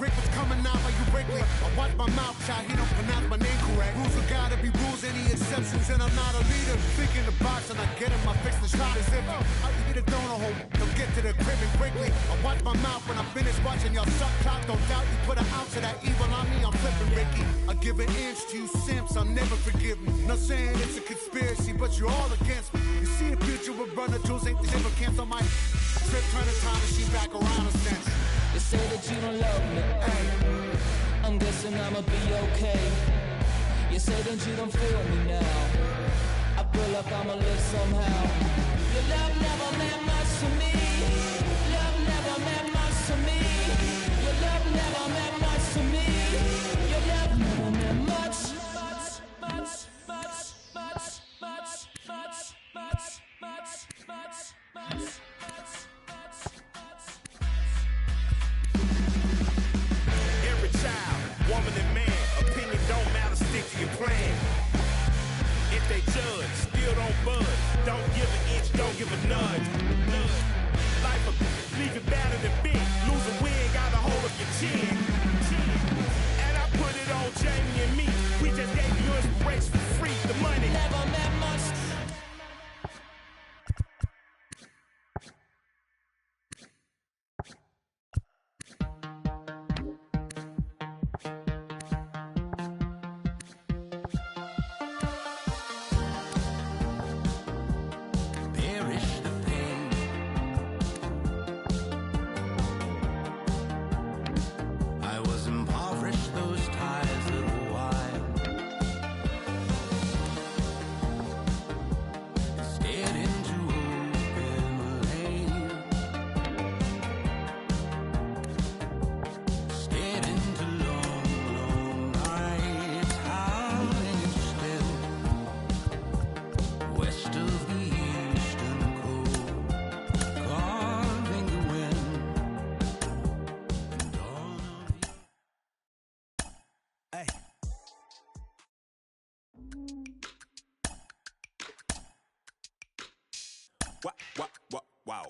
Rick was coming out like you Wrigley. I watch my mouth shot, he don't pronounce my name correct. Rules are gotta be rules, any exceptions, and I'm not a leader. Think in the box and I get him, I fix the shot as if I eat a donut hole. Don't get to the crib and quickly. I watch my mouth when I finish watching y'all suck clock. Don't doubt you put an ounce of that evil on me, I'm flipping Ricky. I give an inch to you simps, I'll never forgive me. Not saying it's a conspiracy, but you're all against me. You see a future with brother Jules, ain't the ever cancel my trip, turn the time machine back around a sense. They say that you don't love me, I'm guessing I'ma be okay. You say that you don't feel me now, I feel like I'ma live somehow. Your love never meant much to me. Love never meant much to me. Your love never meant much to me. Your love never meant much. Every child, woman and man, opinion don't matter, stick to your plan. If they judge, still don't budge. Don't give an inch, don't give a nudge. Life will leave you battered and big. Lose a win, got a hold of your chin. And I put it on Jamie and me. We just gave you inspiration for free. The money Never meant much. Perish the pain. I was impoverished those ties little while. Stared into open lane. Stared into long, long nights, howling still. West of the eastern coast, carving the wind, and dawn of the Hey. Wow.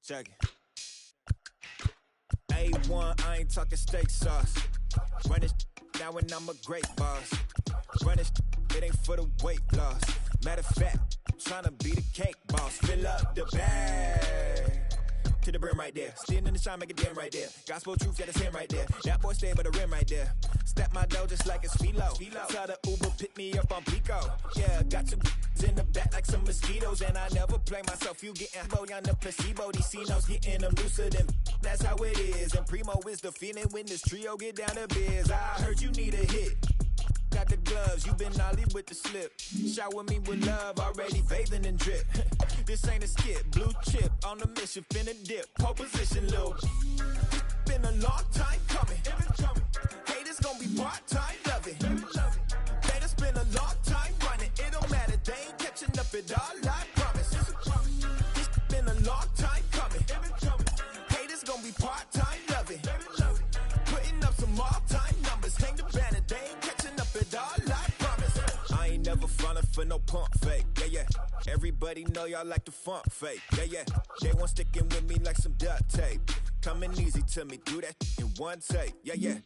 Check it. A1, I ain't talking steak sauce. Run this now and I'm a great boss. Run this, it ain't for the weight loss. Matter of fact, tryna be the cake boss. Fill up the bag to the brim right there. Standing in the shine, make a dim right there. Gospel truth, yeah, that's him right there. That boy stay by the rim right there. Step my dough just like it's philo. Tell the Uber, pick me up on Pico. Yeah, got some in the back like some mosquitoes. And I never play myself, you getting boy on the placebo. These C-notes getting them looser than that's how it is. And Primo is the feeling when this trio get down to biz. I heard you need a hit. Got the gloves, you been ollie with the slip. Shower me with love, already bathing in drip. This ain't a skip, blue chip on the mission, finna dip. Pole position, little. Been a long time coming. Haters gon' be part-time, love it. Haters been a long time running. It don't matter, they ain't catching up at all, I promise. This been a long time coming. Haters gon' be part-time, love it. Putting up some all-time numbers. Hang the banner, they ain't catching up at all, I promise. I ain't never falling for no pump fake, yeah. Everybody know y'all like the funk fake, yeah. They want sticking with me like some duct tape. Coming easy to me, do that in one take, yeah.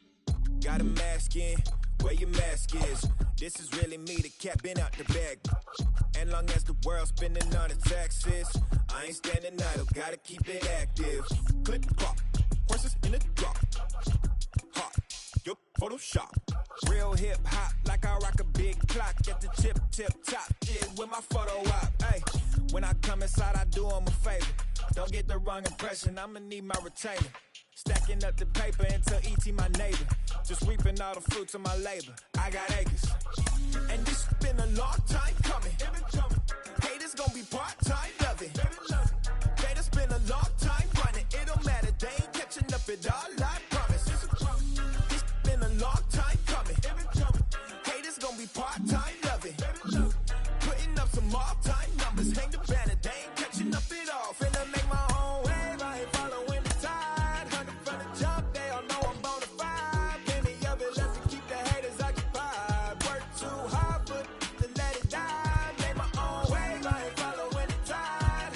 Got a mask in, where your mask is. This is really me, the cat been out the bag. And long as the world's spending on the taxes, I ain't standing idle, gotta keep it active. Click clock, horses in the drop. Hot, your Photoshop. Real hip hop, like I rock a big clock at the tip top. Yeah, with my photo op. Hey, when I come inside, I do 'em a favor. Don't get the wrong impression, I'ma need my retainer. Stacking up the paper until E.T. my neighbor. Just reaping all the fruits of my labor. I got acres. And this been a long time coming. Haters gon' be part-time, love it. Haters been a long time running. It don't matter, they ain't catching up at all, I promise. This been a long time coming. Haters gon' be part-time, love it. Putting up some all-time numbers. Hang the banner, they ain't catching up at all. Finna make my own wave, I ain't following the tide. 100 from the jump, they all know I'm bonafide. Plenty of it left to keep the haters occupied. Work too hard, but to let it die. Make my own wave, I ain't following the tide.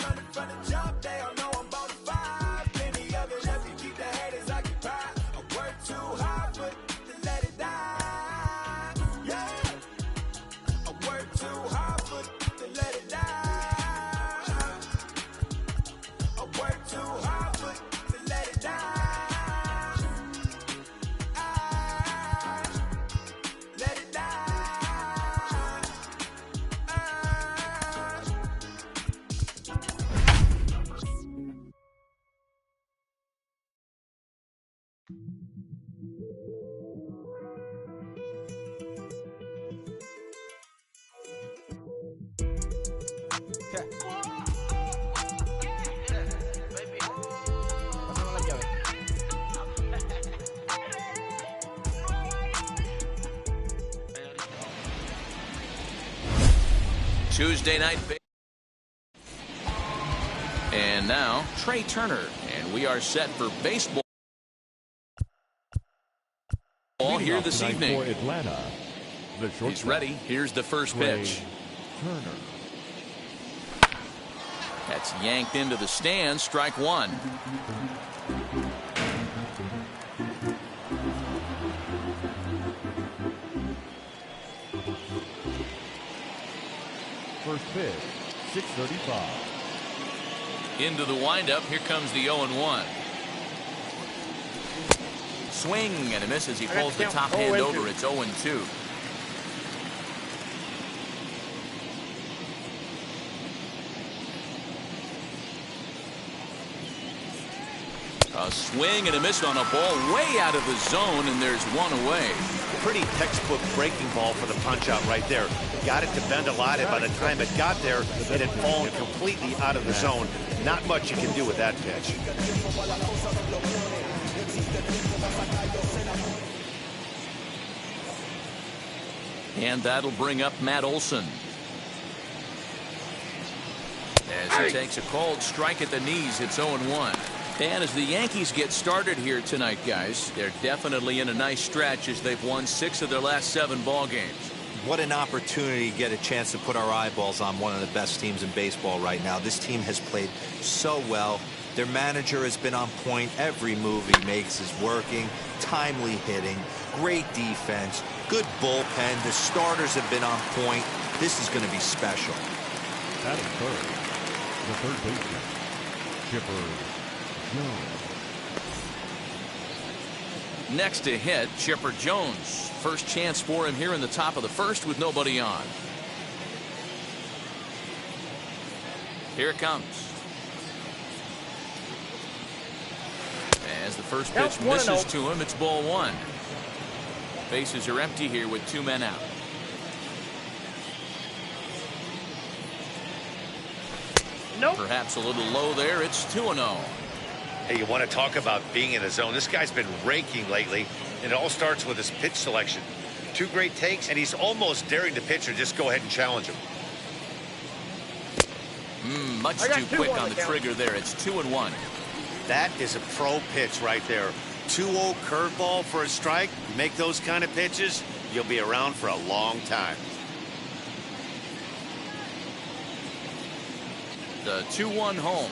Tuesday night. And now Trey Turner, and we are set for baseball here this evening. For Atlanta, the he's ready. Here's the first pitch. Turner. That's yanked into the stands. Strike one. First pitch, 6:35. Into the windup. Here comes the 0-1. Swing and a miss as he pulls the top hand over. It's 0-2. A swing and a miss on a ball way out of the zone, and there's one away. Pretty textbook breaking ball for the punch out right there. Got it to bend a lot, and by the time it got there, it had fallen completely out of the zone. Not much you can do with that pitch. And that'll bring up Matt Olson. As he takes a cold strike at the knees, it's 0-1. And as the Yankees get started here tonight, guys, they're definitely in a nice stretch as they've won 6 of their last 7 ball games. What an opportunity to get a chance to put our eyeballs on one of the best teams in baseball right now. This team has played so well. Their manager has been on point. Every move he makes is working. Timely hitting. Great defense. Good bullpen. The starters have been on point. This is going to be special. At third, the third baseman, Chipper Jones. Next to hit, Chipper Jones. First chance for him here in the top of the first with nobody on. Here it comes. As the first pitch misses to him, it's ball 1. Bases are empty here with 2 men out. Nope. Perhaps a little low there. It's 2-0. Hey, you want to talk about being in the zone? This guy's been raking lately, and it all starts with his pitch selection. 2 great takes, and he's almost daring the pitcher just go ahead and challenge him. Much too quick on the trigger there. It's 2-1. That is a pro pitch right there. 2-0 curveball for a strike. You make those kind of pitches, you'll be around for a long time. The 2-1 home.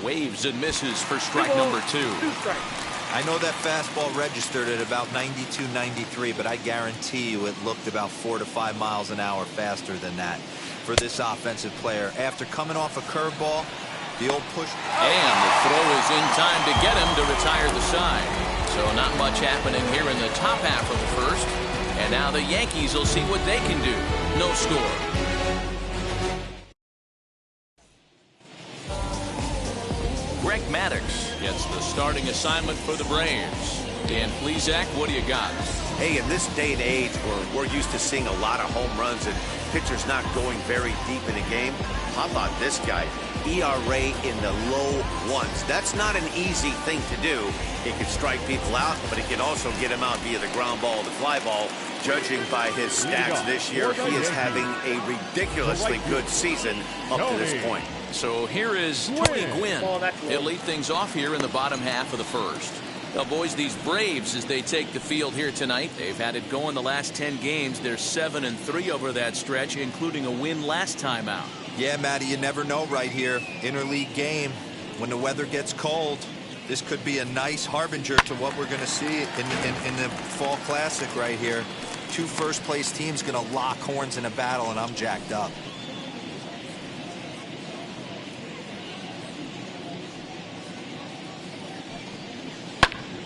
Waves and misses for strike number 2. I know that fastball registered at about 92, 93, but I guarantee you it looked about 4 to 5 miles an hour faster than that for this offensive player. After coming off a curveball, the old push. And the throw is in time to get him to retire the side. So not much happening here in the top half of the first. And now the Yankees will see what they can do. No score. Greg Maddux gets the starting assignment for the Braves. Dan Plesac, what do you got? Hey, in this day and age where we're used to seeing a lot of home runs and pitchers not going very deep in a game, how about this guy? ERA in the low 1s. That's not an easy thing to do. It can strike people out, but it can also get him out via the ground ball, the fly ball. Judging by his stats this year, he is having a ridiculously good season up to this point. So here is Tony Gwynn. He'll lead things off here in the bottom half of the first. Now, boys, these Braves, as they take the field here tonight, they've had it going the last 10 games. They're 7-3 over that stretch, including a win last time out. Yeah, Matty, you never know right here. Interleague game, when the weather gets cold, this could be a nice harbinger to what we're going to see in the Fall Classic right here. 2 first-place teams going to lock horns in a battle, and I'm jacked up.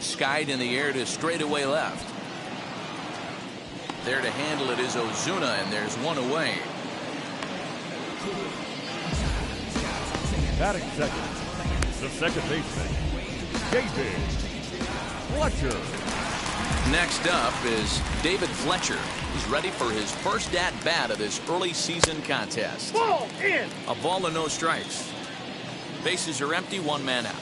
Skied in the air to straightaway left. There to handle it is Ozuna, and there's one away. Batting second, The second baseman, David Fletcher. Next up is David Fletcher. He's ready for his first at-bat of this early season contest. Ball in. A ball and no strikes. Bases are empty, one man out.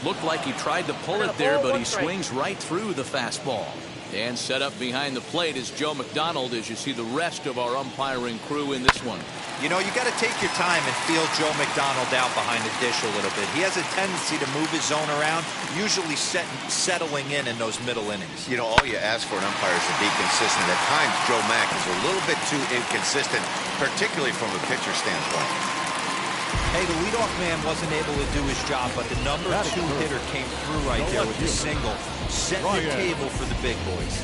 Looked like he tried to pull it there, but he swings right through the fastball. And set up behind the plate is Joe McDonald as you see the rest of our umpiring crew in this one. You know, you got to take your time and feel Joe McDonald out behind the dish a little bit. He has a tendency to move his zone around, usually settling in those middle innings. You know, all you ask for an umpire is to be consistent. At times, Joe Mack is a little bit too inconsistent, particularly from a pitcher standpoint. Hey, the leadoff man wasn't able to do his job, but the number 2 hitter came through right there with the single, setting the table for the big boys.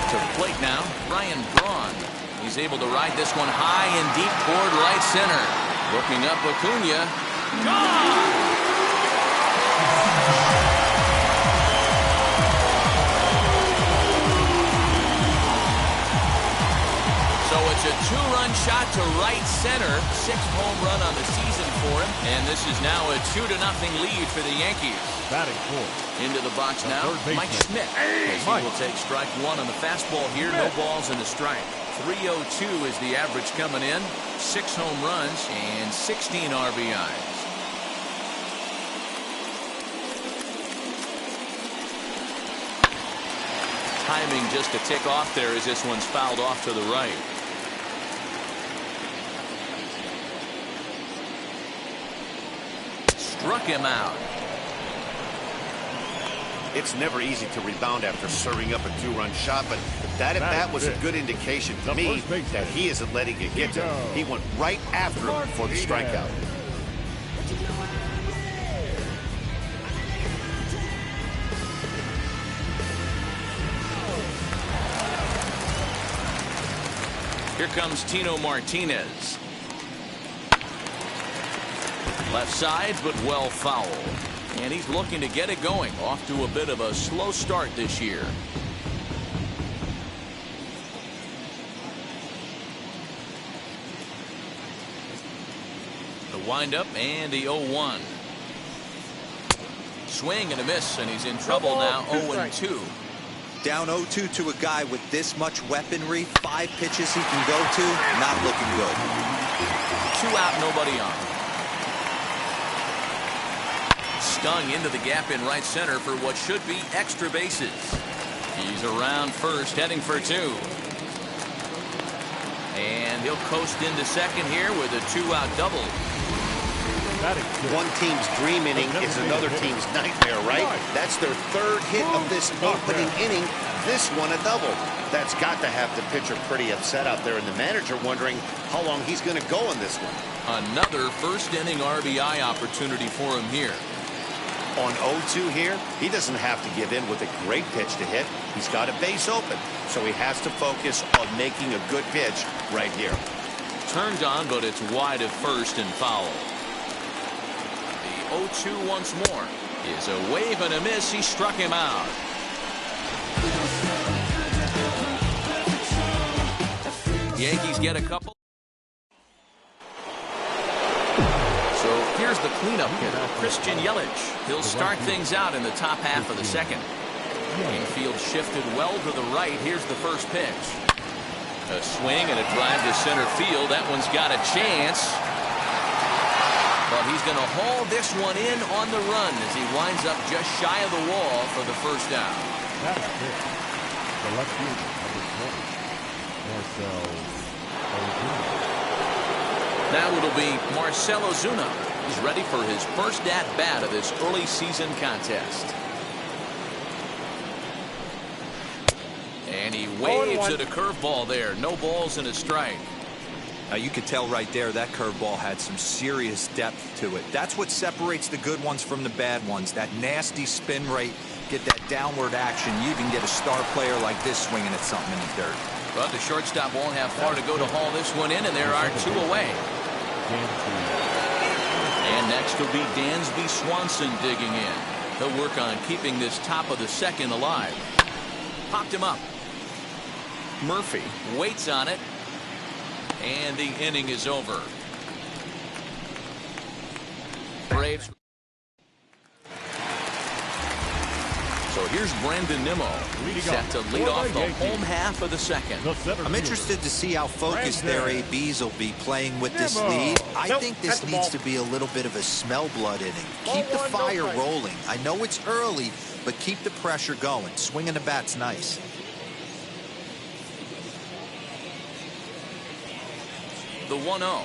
To the plate now, Ryan Braun. He's able to ride this one high and deep toward right center. Looking up Acuna. Gone! So it's a 2-run shot to right center. 6th home run on the season for him. And this is now a 2-0 lead for the Yankees. Batting fourth. Into the box now, Mike Schmidt. As he will take strike 1 on the fastball here. No balls and a strike. 302 is the average coming in. 6 home runs and 16 RBIs. Timing just a tick off there as this one's fouled off to the right. Struck him out. It's never easy to rebound after serving up a 2-run shot, but that at bat was a good indication to me that he isn't letting it get to him. He went right after him for the strikeout. Here comes Tino Martinez. Left side, but well fouled. And he's looking to get it going. Off to a bit of a slow start this year. The windup and the 0-1. Swing and a miss, and he's in trouble now. 0-2. Down 0-2 to a guy with this much weaponry, 5 pitches he can go to, not looking good. 2 out, nobody on. Stung into the gap in right center for what should be extra bases. He's around first, heading for 2. And he'll coast into second here with a 2-out double. One team's dream inning is another team's nightmare, right? That's their 3rd hit of this opening inning. This one a double. That's got to have the pitcher pretty upset out there, and the manager wondering how long he's going to go in this one. Another first inning RBI opportunity for him here. On 0-2 here, he doesn't have to give in with a great pitch to hit. He's got a base open, so he has to focus on making a good pitch right here. Turned on, but it's wide of first and foul. The 0-2 once more is a wave and a miss. He struck him out. Yankees get a couple. So here's the cleanup hitter, Christian Yelich. He'll start things out in the top half of the second. Infield shifted well to the right. Here's the first pitch. A swing and a drive to center field. That one's got a chance. But he's going to haul this one in on the run as he winds up just shy of the wall for the first out. That's it. The left fielder, number 20, Marcell Ozuna. Now it'll be Marcell Ozuna. He's ready for his first at-bat of this early season contest. And he waves at a curveball there. No balls and a strike. Now you could tell right there that curveball had some serious depth to it. That's what separates the good ones from the bad ones. That nasty spin rate, get that downward action. You even get a star player like this swinging at something in the dirt. But the shortstop won't have far to go to haul this one in, and there are 2 away. And next will be Dansby Swanson digging in. He'll work on keeping this top of the second alive. Popped him up. Murphy waits on it. And the inning is over. Braves. So here's Brandon Nimmo, set to lead off the home half of the second. I'm interested to see how focused their ABs will be playing with this lead. I think this needs to be a little bit of a smell blood inning. Keep the fire rolling. I know it's early, but keep the pressure going. Swinging the bat's nice. The 1-0.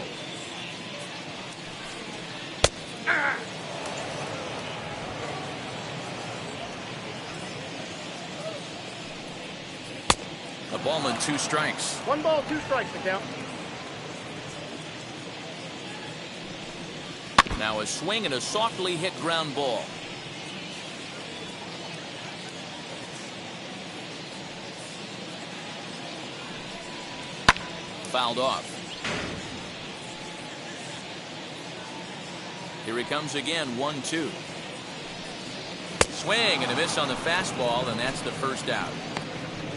A ball and 2 strikes. 1 ball, 2 strikes to count. Now a swing and a softly hit ground ball. Fouled off. Here he comes again, 1-2. Swing and a miss on the fastball, and that's the first out.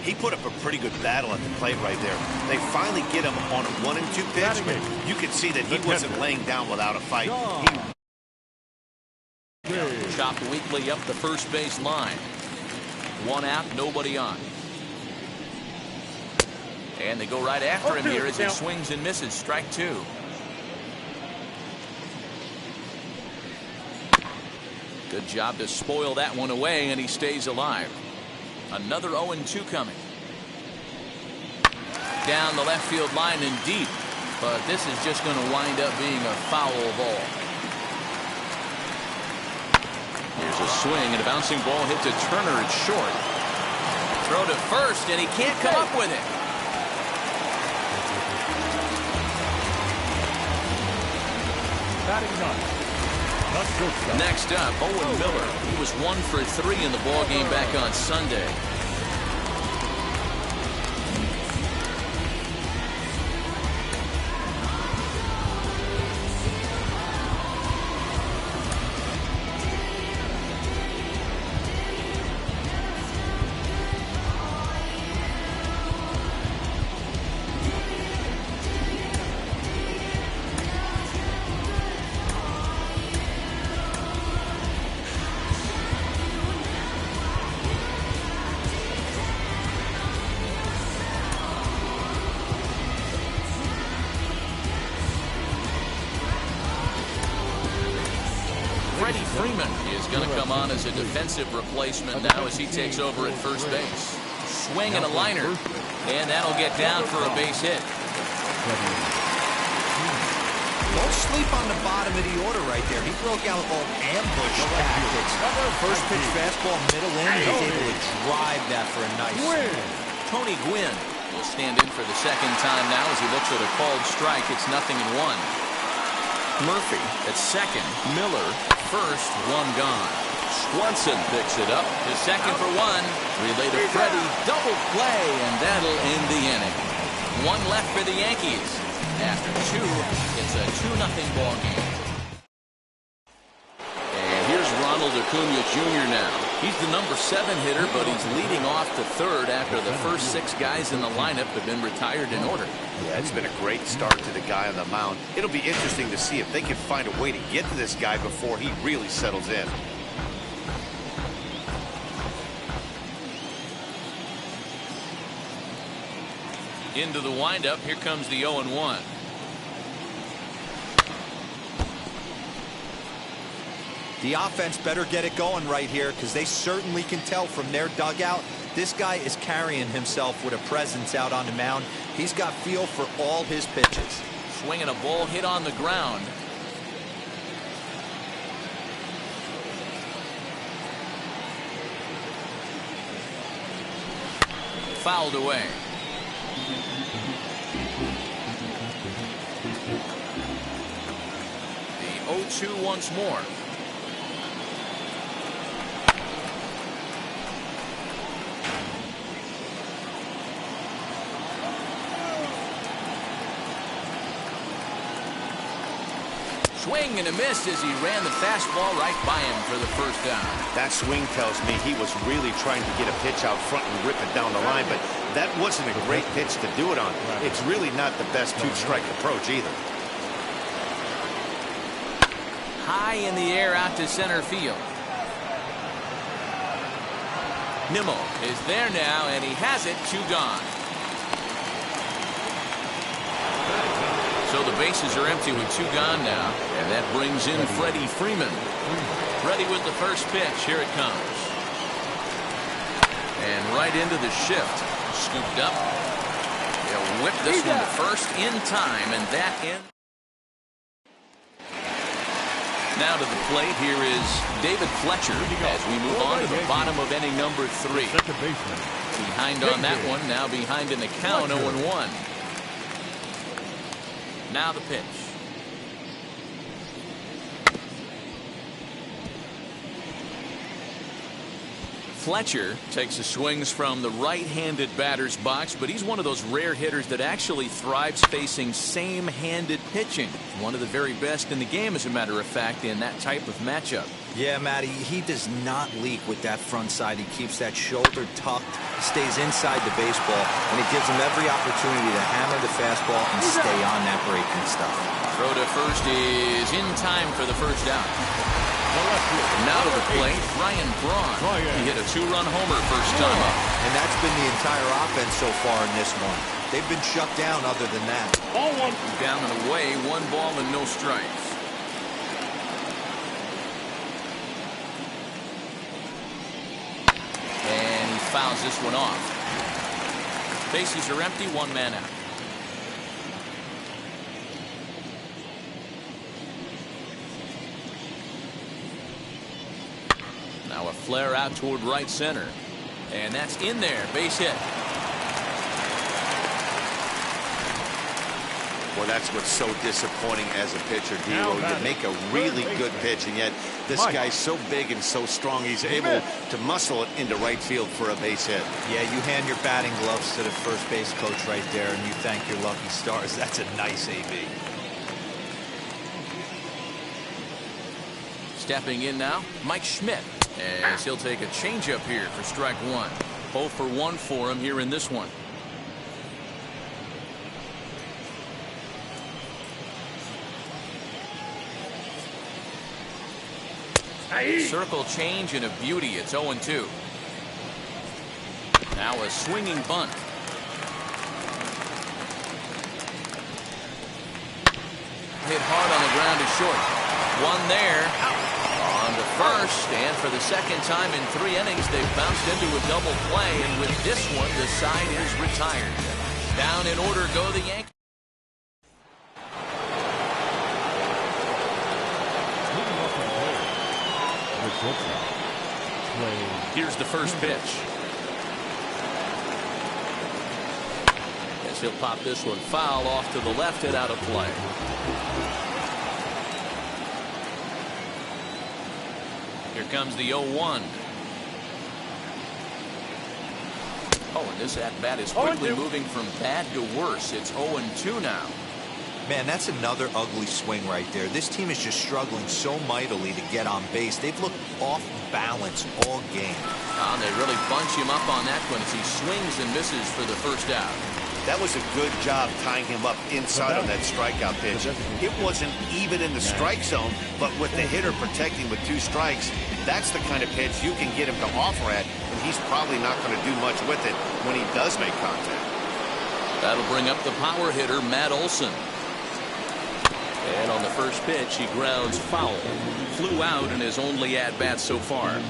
He put up a pretty good battle at the plate right there. They finally get him on a 1-2 pitch, but you could see that he wasn't laying down without a fight. Chopped weakly up the first base line. 1 out, nobody on. And they go right after him here as he swings and misses. Strike 2. Good job to spoil that one away, and he stays alive. Another 0-2 coming. Down the left field line and deep, but this is just going to wind up being a foul ball. Here's a swing and a bouncing ball hit to Turner. It's short. Throw to first, and he can't come up with it. Batting ninth. Next up, Owen Miller. He was 1 for 3 in the ballgame back on Sunday. As a defensive replacement now as he takes over at first base. Swing and a liner, and that'll get down for a base hit. Don't sleep on the bottom of the order right there. He broke out all ambush tactics. First pitch fastball, middle in. He's able to drive that for a nice swing. Tony Gwynn will stand in for the second time now as he looks at a called strike. It's 0-1. Murphy at second. Miller first. 1 gone. Swanson picks it up to second for 1. Relay to Freddie. Double play, and that'll end the inning. 1 left for the Yankees. After 2, it's a 2-0 ball game. And here's Ronald Acuna Jr. now. He's the number 7 hitter, but he's leading off to third after the first 6 guys in the lineup have been retired in order. Yeah, it's been a great start to the guy on the mound. It'll be interesting to see if they can find a way to get to this guy before he really settles in. Into the windup, here comes the 0-1. The offense better get it going right here because they certainly can tell from their dugout this guy is carrying himself with a presence out on the mound. He's got feel for all his pitches. Swinging a ball hit on the ground. Fouled away. The 0-2 once more. swing and a miss as he ran the fastball right by him for the first down. That swing tells me he was really trying to get a pitch out front and rip it down the line, but that wasn't a great pitch to do it on. It's really not the best two-strike approach either. High in the air out to center field. Nimmo is there now, and he has it. 2 gone. So the bases are empty with 2 gone now, and that brings in Freddie Freeman. Ready with the first pitch. Here it comes. And right into the shift. Scooped up. He'll whip this one to first in time, and that ends. Now to the plate, here is David Fletcher as we move on to the bottom of inning number 3. Behind on that one, now behind in the count, 0-1. Now the pitch. Fletcher takes the swings from the right-handed batter's box, but he's one of those rare hitters that actually thrives facing same-handed pitching. One of the very best in the game, as a matter of fact, in that type of matchup. Yeah, Matty, he does not leak with that front side. He keeps that shoulder tucked, stays inside the baseball, and it gives him every opportunity to hammer the fastball and stay on that breaking stuff. Throw to first is in time for the first out. Now to the plate, Ryan Braun. He hit a 2-run homer first time up. And that's been the entire offense so far in this one. They've been shut down other than that. Ball 1. Down and away, 1 ball and no strikes. And he fouls this one off. Bases are empty, 1 man out. Now a flare out toward right center. And that's in there. Base hit. Well, that's what's so disappointing as a pitcher, D-Lo. You make a really good pitch, and yet this guy's so big and so strong, he's able to muscle it into right field for a base hit. Yeah, you hand your batting gloves to the first base coach right there, and you thank your lucky stars. That's a nice AB. Stepping in now, Mike Schmidt, as he'll take a changeup here for strike 1. 0 for 1 for him here in this one. Circle change and a beauty. It's 0-2. Now a swinging bunt. Hit hard on the ground to short. 1 there. On to first, and for the second time in 3 innings, they've bounced into a double play, and with this one, the side is retired. Down in order go the Yankees. Here's the first pitch. As he'll pop this one foul off to the left and out of play. Here comes the 0-1. Oh, and this at-bat is quickly moving from bad to worse. It's 0-2 now. Man, that's another ugly swing right there. This team is just struggling so mightily to get on base. They've looked off balance all game. And they really bunch him up on that one as he swings and misses for the first out. That was a good job tying him up inside on that strikeout pitch. It wasn't even in the strike zone, but with the hitter protecting with 2 strikes, that's the kind of pitch you can get him to offer at, and he's probably not going to do much with it when he does make contact. That'll bring up the power hitter, Matt Olson. And on the first pitch, he grounds foul. Flew out in his only at-bat so far.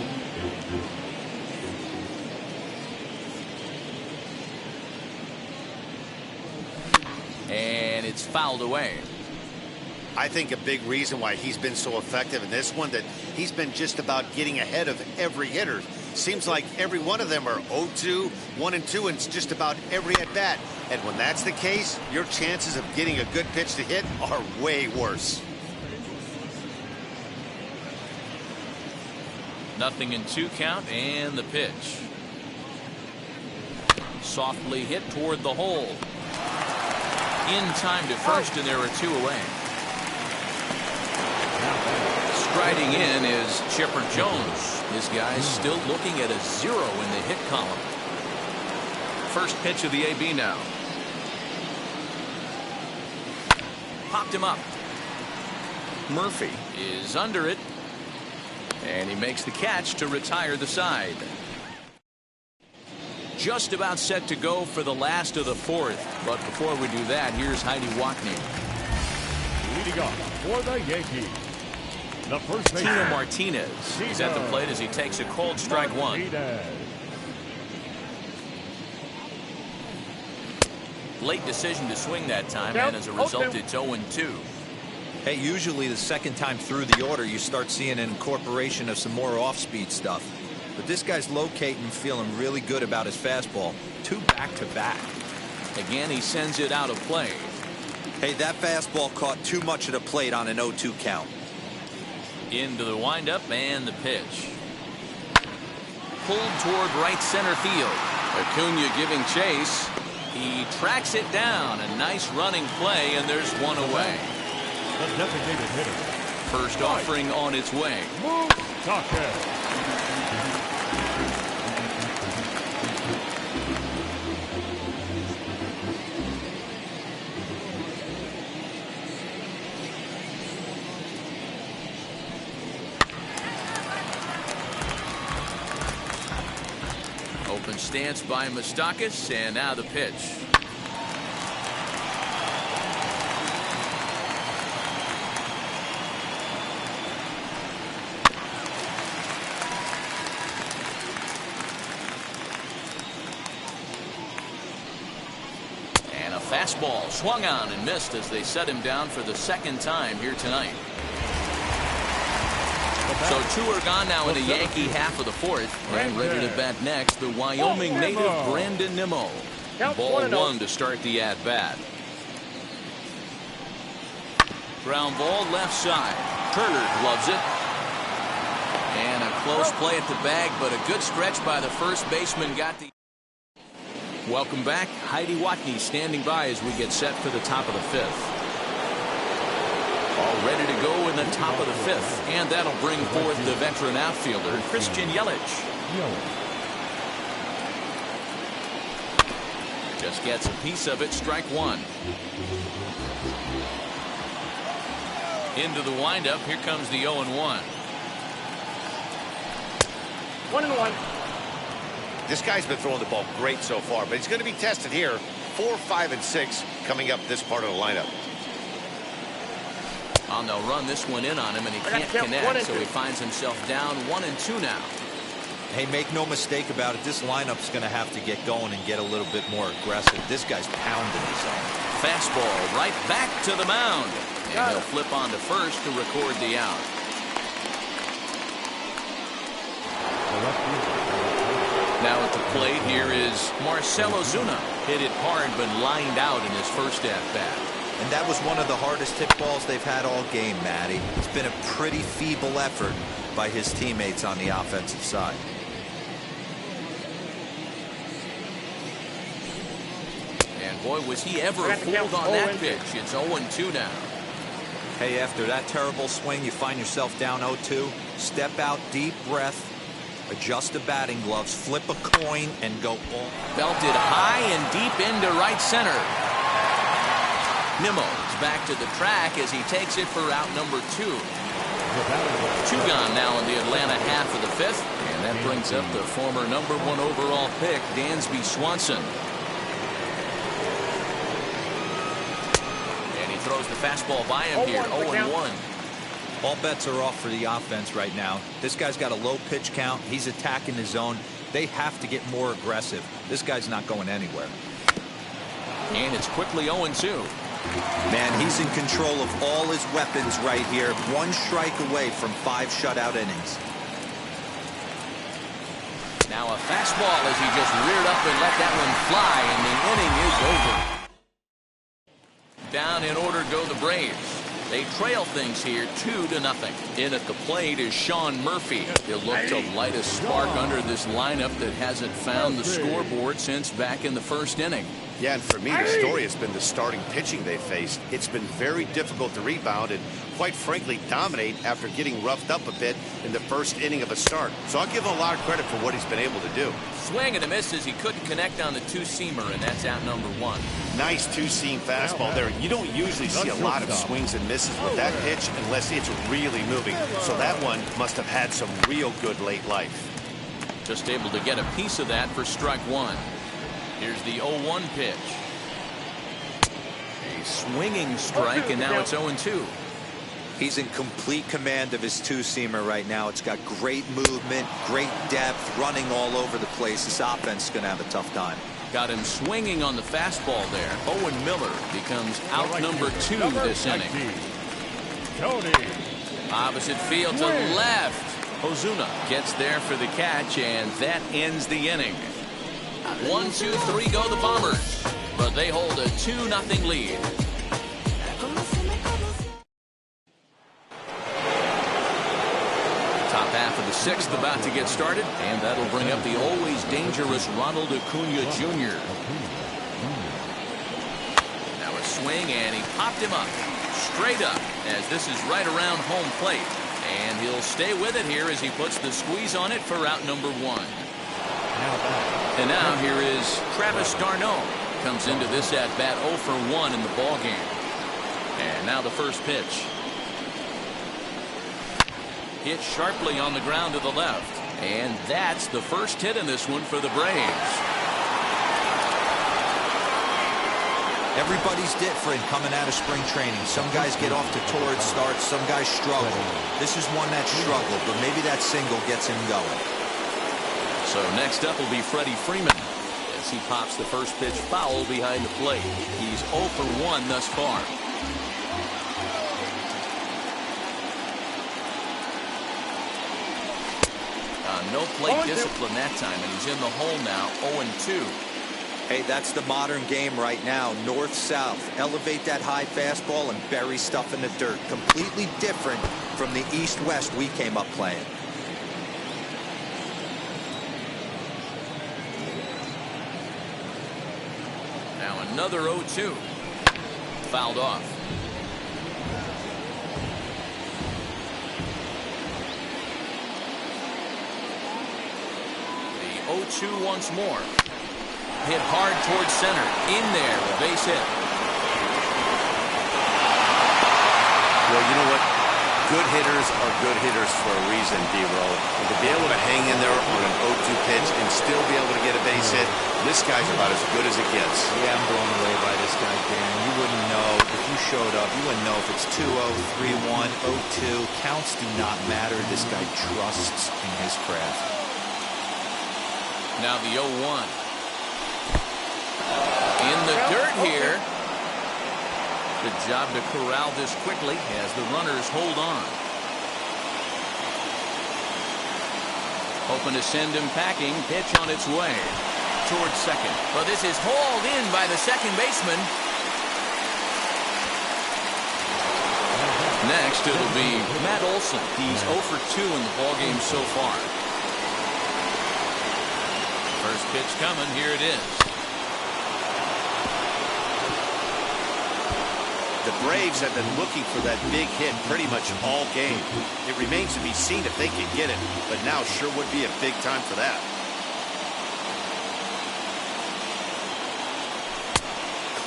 And it's fouled away. I think a big reason why he's been so effective in this one, that he's been just about getting ahead of every hitter. Seems like every one of them are 0-2, 1-2, and just about every at-bat. And when that's the case, your chances of getting a good pitch to hit are way worse. Nothing in 2 count, and the pitch. Softly hit toward the hole. In time to first, and there are 2 away. Riding in is Chipper Jones. This guy's still looking at a 0 in the hit column. First pitch of the AB now. Popped him up. Murphy is under it. And he makes the catch to retire the side. Just about set to go for the last of the fourth. But before we do that, here's Heidi Watney. Leading off for the Yankees, the first baseman, Tino Martinez is at the plate as he takes a cold strike one. Late decision to swing that time, and as a result, it's 0-2. Hey, usually the second time through the order, you start seeing an incorporation of some more off-speed stuff. But this guy's locating and feeling really good about his fastball. 2 back-to-back. Again, he sends it out of play. Hey, that fastball caught too much of the plate on an 0-2 count. Into the windup and the pitch. Pulled toward right center field. Acuna giving chase. He tracks it down. A nice running play, and there's one away. The designated hitter. First offering on its way. Open stance by Moustakas, and now the pitch. Fastball swung on and missed as they set him down for the second time here tonight. So 2 are gone now in the Yankee half of the fourth. And ready to bat next, the Wyoming native Brandon Nimmo. Ball 1 to start the at-bat. Ground ball left side. Turner gloves it. And a close play at the bag, but a good stretch by the first baseman got the... Welcome back. Heidi Watney standing by as we get set for the top of the fifth. All ready to go in the top of the fifth. And that'll bring forth the veteran outfielder, Christian Yelich. Just gets a piece of it, strike 1. Into the windup, here comes the 0-1. 1-1. This guy's been throwing the ball great so far, but he's going to be tested here. 4, 5, and 6 coming up this part of the lineup. Oh, they'll run this one in on him, and he can't connect, so he finds himself down 1-2 now. Hey, make no mistake about it. This lineup's going to have to get going and get a little bit more aggressive. This guy's pounding his own. Fastball right back to the mound. And he'll flip on to first to record the out. Now at the plate here is Marcell Ozuna. Hit it hard but lined out in his first at-bat. And that was one of the hardest hit balls they've had all game, Matty. It's been a pretty feeble effort by his teammates on the offensive side. And boy, was he ever fooled on that pitch. It's 0-2 now. Hey, after that terrible swing, you find yourself down 0-2. Step out, deep breath. Adjust the batting gloves, flip a coin, and go all. Belted high and deep into right center. Nimmo is back to the track as he takes it for out number 2. 2 gone now in the Atlanta half of the fifth. And that brings up the former number 1 overall pick, Dansby Swanson. And he throws the fastball by him here, 0-1. All bets are off for the offense right now. This guy's got a low pitch count. He's attacking his zone. They have to get more aggressive. This guy's not going anywhere. And it's quickly 0-2. Man, he's in control of all his weapons right here. 1 strike away from 5 shutout innings. Now a fastball as he just reared up and let that one fly, and the inning is over. Down in order go the Braves. They trail things here 2-0. In at the plate is Sean Murphy. He'll look to light a spark under this lineup that hasn't found the scoreboard since back in the first inning. Yeah, and for me, the story has been the starting pitching they faced. It's been very difficult to rebound and, quite frankly, dominate after getting roughed up a bit in the first inning of a start. So I'll give him a lot of credit for what he's been able to do. Swing and a miss as he couldn't connect on the two-seamer, and that's out number 1. Nice two-seam fastball there. You don't usually see a lot of swings and misses with that pitch unless it's really moving. So that one must have had some real good late life. Just able to get a piece of that for strike 1. Here's the 0-1 pitch. A swinging strike, and now it's 0-2. He's in complete command of his two-seamer right now. It's got great movement, great depth, running all over the place. This offense is going to have a tough time. Got him swinging on the fastball there. Owen Miller becomes out number 2 this inning. Opposite field to left. Ozuna gets there for the catch, and that ends the inning. 1, 2, 3 go the Bombers, but they hold a 2-0 lead. Top half of the 6th about to get started, and that'll bring up the always dangerous Ronald Acuna Jr. Now a swing, and he popped him up, straight up, as this is right around home plate. And he'll stay with it here as he puts the squeeze on it for out number 1. And now here is Travis d'Arnaud. Comes into this at bat 0 for 1 in the ball game. And now the first pitch. Hit sharply on the ground to the left. And that's the first hit in this one for the Braves. Everybody's different coming out of spring training. Some guys get off to torrid starts. Some guys struggle. This is one that struggled, but maybe that single gets him going. So next up will be Freddie Freeman as he pops the first pitch foul behind the plate. He's 0 for 1 thus far. No plate discipline that time, and he's in the hole now, 0-2. Hey, that's the modern game right now. North-south. Elevate that high fastball and bury stuff in the dirt. Completely different from the east-west we came up playing. Now another 0-2. Fouled off. The 0-2 once more. Hit hard towards center. In there, a base hit. Well, you know what? Good hitters are good hitters for a reason, D-Roll. And to be able to hang in there on an 0-2 pitch and still be able to get a base hit, this guy's about as good as it gets. Yeah, I'm blown away by this guy, Dan. You wouldn't know if you showed up. You wouldn't know if it's 2-0, 3-1, 0-2. Counts do not matter. This guy trusts in his craft. Now the 0-1. In the dirt here. Good job to corral this quickly as the runners hold on. Hoping to send him packing. Pitch on its way towards second. But this is hauled in by the second baseman. Next it'll be Matt Olson. He's 0 for 2 in the ballgame so far. First pitch coming. Here it is. The Braves have been looking for that big hit pretty much all game. It remains to be seen if they can get it, but now sure would be a big time for that.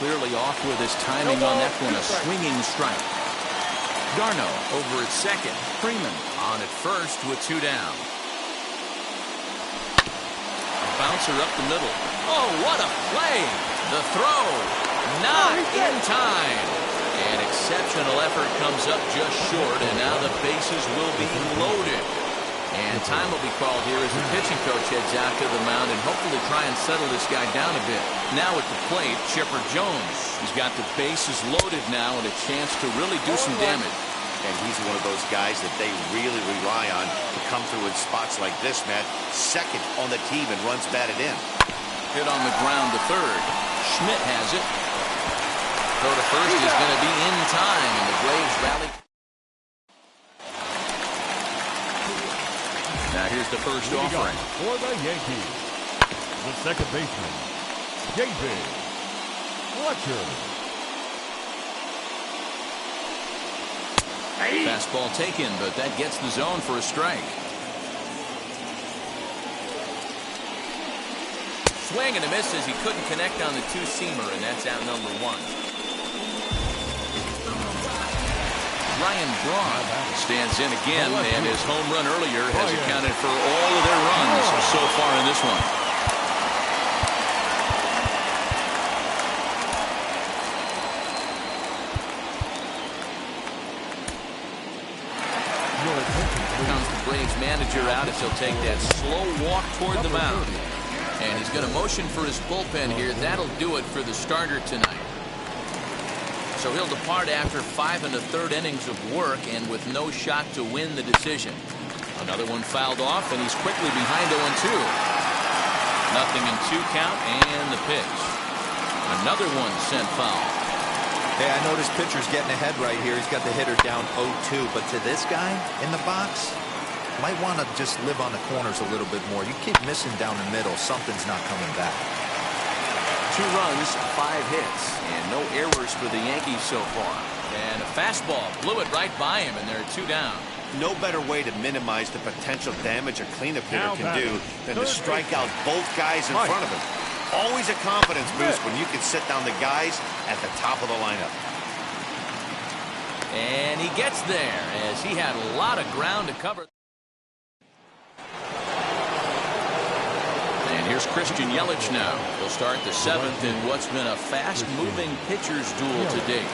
Clearly off with his timing on that one. A swinging strike. d'Arnaud over at second. Freeman on at first with 2 down. A bouncer up the middle. Oh, what a play! The throw, not in time. An exceptional effort comes up just short, and now the bases will be loaded. And time will be called here as the pitching coach heads out to the mound and hopefully try and settle this guy down a bit. Now at the plate, Chipper Jones. He's got the bases loaded now and a chance to really do some damage. And he's one of those guys that they really rely on to come through in spots like this, Matt. Second on the team and runs batted in. Hit on the ground to third. Schmidt has it. Throw to first is going to be in time, and the Braves rally. Now here's the first offering. For the Yankees, the second baseman, David Fletcher. Fastball taken, but that gets the zone for a strike. Swing and a miss as he couldn't connect on the two-seamer, and that's out number one. Ryan Braun stands in again, and his home run earlier has accounted for all of their runs so far in this one. Comes the Braves manager out as he'll take that slow walk toward the mound. And he's going to motion for his bullpen here. That'll do it for the starter tonight. So he'll depart after 5 1/3 innings of work and with no shot to win the decision. Another one fouled off, and he's quickly behind 0-2. Nothing in 2 count, and the pitch. Another one sent foul. Hey, I noticed pitcher's getting ahead right here. He's got the hitter down 0-2, but to this guy in the box, might want to just live on the corners a little bit more. You keep missing down the middle, something's not coming back. 2 runs, 5 hits, and no errors for the Yankees so far. And a fastball blew it right by him, and they're 2 down. No better way to minimize the potential damage a cleanup hitter can do than to strike out both guys in front of him. Always a confidence boost when you can sit down the guys at the top of the lineup. And he gets there as he had a lot of ground to cover. And here's Christian Yelich now. He'll start the 7th in what's been a fast-moving pitcher's duel to date.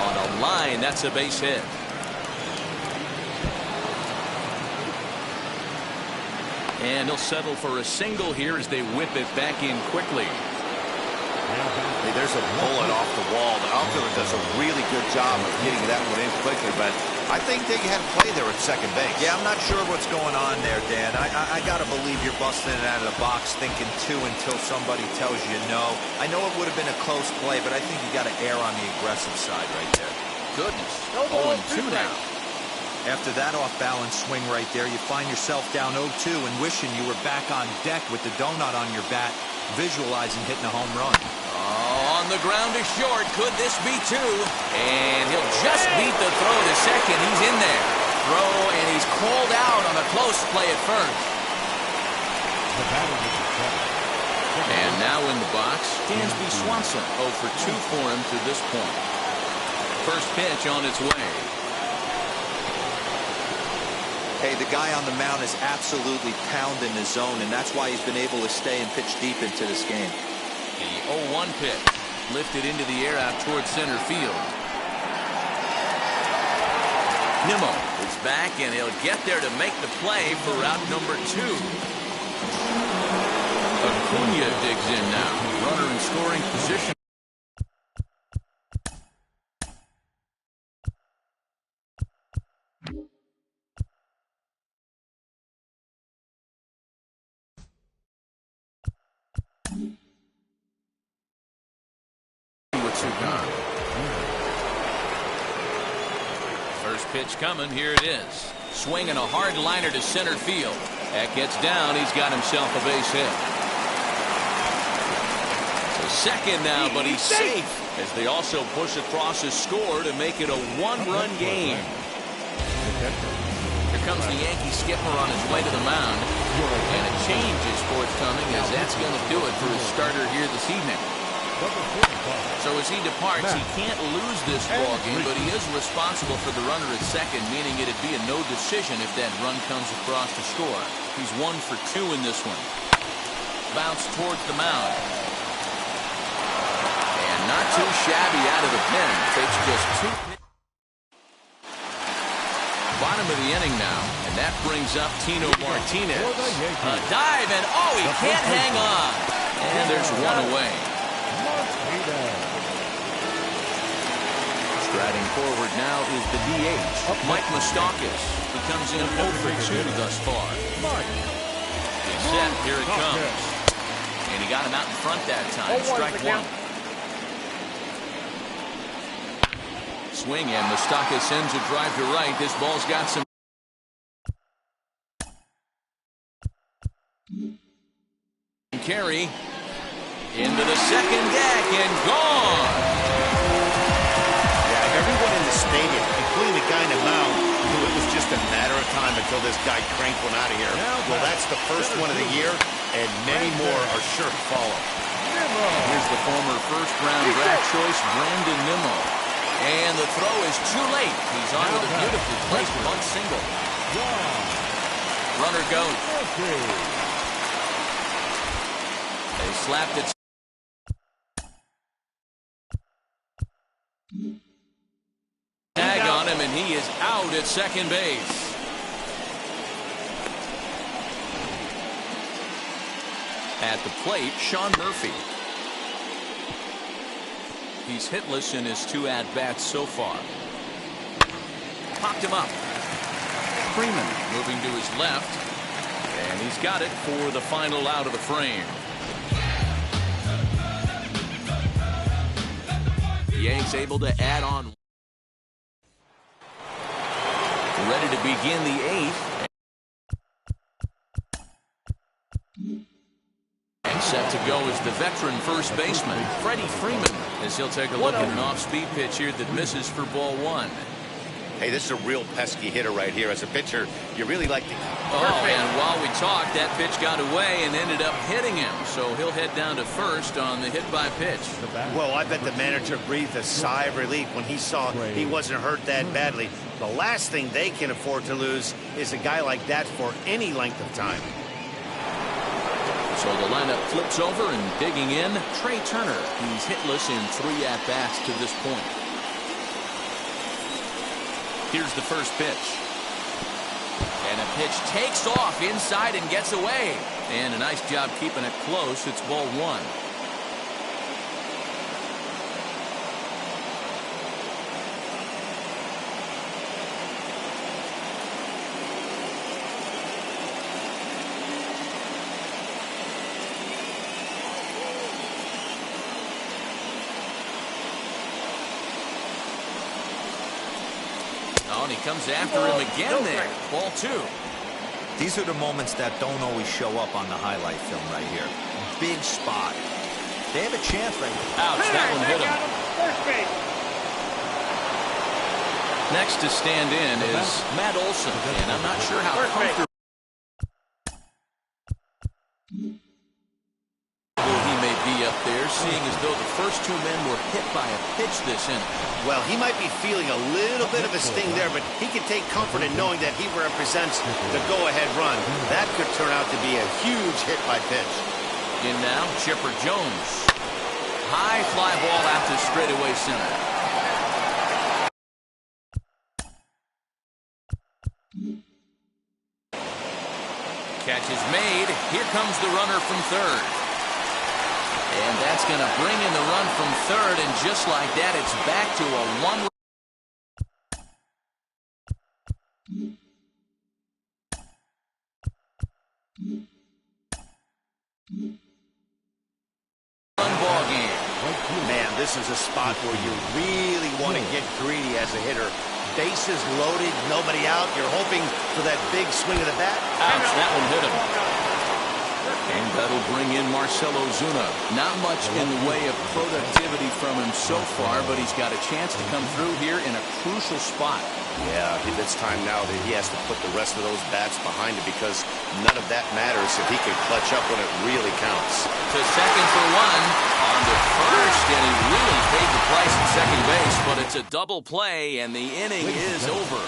On a line, that's a base hit. And he'll settle for a single here as they whip it back in quickly. Hey, there's a bullet off the wall. The outfielder does a really good job of getting that one in quickly, but I think they had play there at second base. Yeah, I'm not sure what's going on there, Dan. I got to believe you're busting it out of the box thinking 2 until somebody tells you no. I know it would have been a close play, but I think you got to err on the aggressive side right there. Goodness. 0-2 now. After that off-balance swing right there, you find yourself down 0-2 and wishing you were back on deck with the donut on your bat, visualizing hitting a home run. Oh, on the ground is short. Could this be 2? And he'll just beat the throw to second. He's in there. Throw, and he's called out on a close play at first. And now in the box, Dansby Swanson. 0 for 2 for him to this point. First pitch on its way. Hey, the guy on the mound is absolutely pounding the zone, and that's why he's been able to stay and pitch deep into this game. The 0-1 pitch lifted into the air out towards center field. Nimmo is back, and he'll get there to make the play for route number 2. Acuna digs in now. Runner in scoring position. First pitch coming. Here it is. Swinging a hard liner to center field. That gets down. He's got himself a base hit. So second now, but he's safe as they also push across his score to make it a 1-run game. Here comes the Yankee skipper on his way to the mound. And a change is forthcoming as that's going to do it for his starter here this evening. So as he departs, he can't lose this ball game, but he is responsible for the runner at second, meaning it'd be a no decision if that run comes across to score. He's 1 for 2 in this one. Bounce towards the mound. And not too shabby out of the pen. Takes just 2. Bottom of the inning now, and that brings up Tino Martinez. A dive, and oh, he can't hang on. And there's 1 away. Striding forward now is the DH, Mike Moustakas. He comes in 0 for 2 thus far. He's set, here it comes. And he got him out in front that time, strike 1. Swing, and Moustakas sends a drive to right. This ball's got some. carry. Into the second deck and gone. Yeah, everyone in the stadium, including the guy in the mound, knew it was just a matter of time until this guy cranked one out of here. Well, that's the first one of the year, and many more are sure to follow. Here's the former first-round draft choice, Brandon Nimmo. And the throw is too late. He's on with a beautifully placed bunt single. Runner goes. They slapped it. Tag on him, and he is out at second base. At the plate, Sean Murphy. He's hitless in his 2 at-bats so far. Popped him up. Freeman moving to his left. And he's got it for the final out of the frame. The Yanks able to add on. Ready to begin the 8th. And set to go is the veteran first baseman, Freddie Freeman, as he'll take a look at an off-speed pitch here that misses for ball 1. Hey, this is a real pesky hitter right here. As a pitcher, you really like to... Oh, and while we talked, that pitch got away and ended up hitting him. So he'll head down to first on the hit by pitch. Well, I bet the manager breathed a sigh of relief when he saw he wasn't hurt that badly. The last thing they can afford to lose is a guy like that for any length of time. So the lineup flips over, and digging in, Trey Turner. He's hitless in 3 at-bats to this point. Here's the first pitch. And a pitch takes off inside and gets away. And a nice job keeping it close. It's ball 1. He comes after him again there. Ball 2. These are the moments that don't always show up on the highlight film right here. Big spot. They have a chance right here. Ouch, that one hit him. Next to stand in is Matt Olson, and I'm not sure how comfortable he may be up there, seeing as though the first 2 men were hit by a pitch this inning. Well, he might be feeling a little bit of a sting there, but he can take comfort in knowing that he represents the go-ahead run. That could turn out to be a huge hit by pitch. In now, Chipper Jones. High fly ball out to straightaway center. Catch is made. Here comes the runner from third. And that's going to bring in the run from third, and just like that, it's back to a 1-run ball game. Man, this is a spot where you really want to get greedy as a hitter. Bases loaded, nobody out. You're hoping for that big swing of the bat. Ouch, that one hit him. And that'll bring in Marcell Ozuna. Not much in the way of productivity from him so far, but he's got a chance to come through here in a crucial spot. Yeah, it's time now that he has to put the rest of those bats behind him, because none of that matters if he can clutch up when it really counts. To second for 1, on to first, and he really paid the price at second base, but it's a double play, and the inning is over.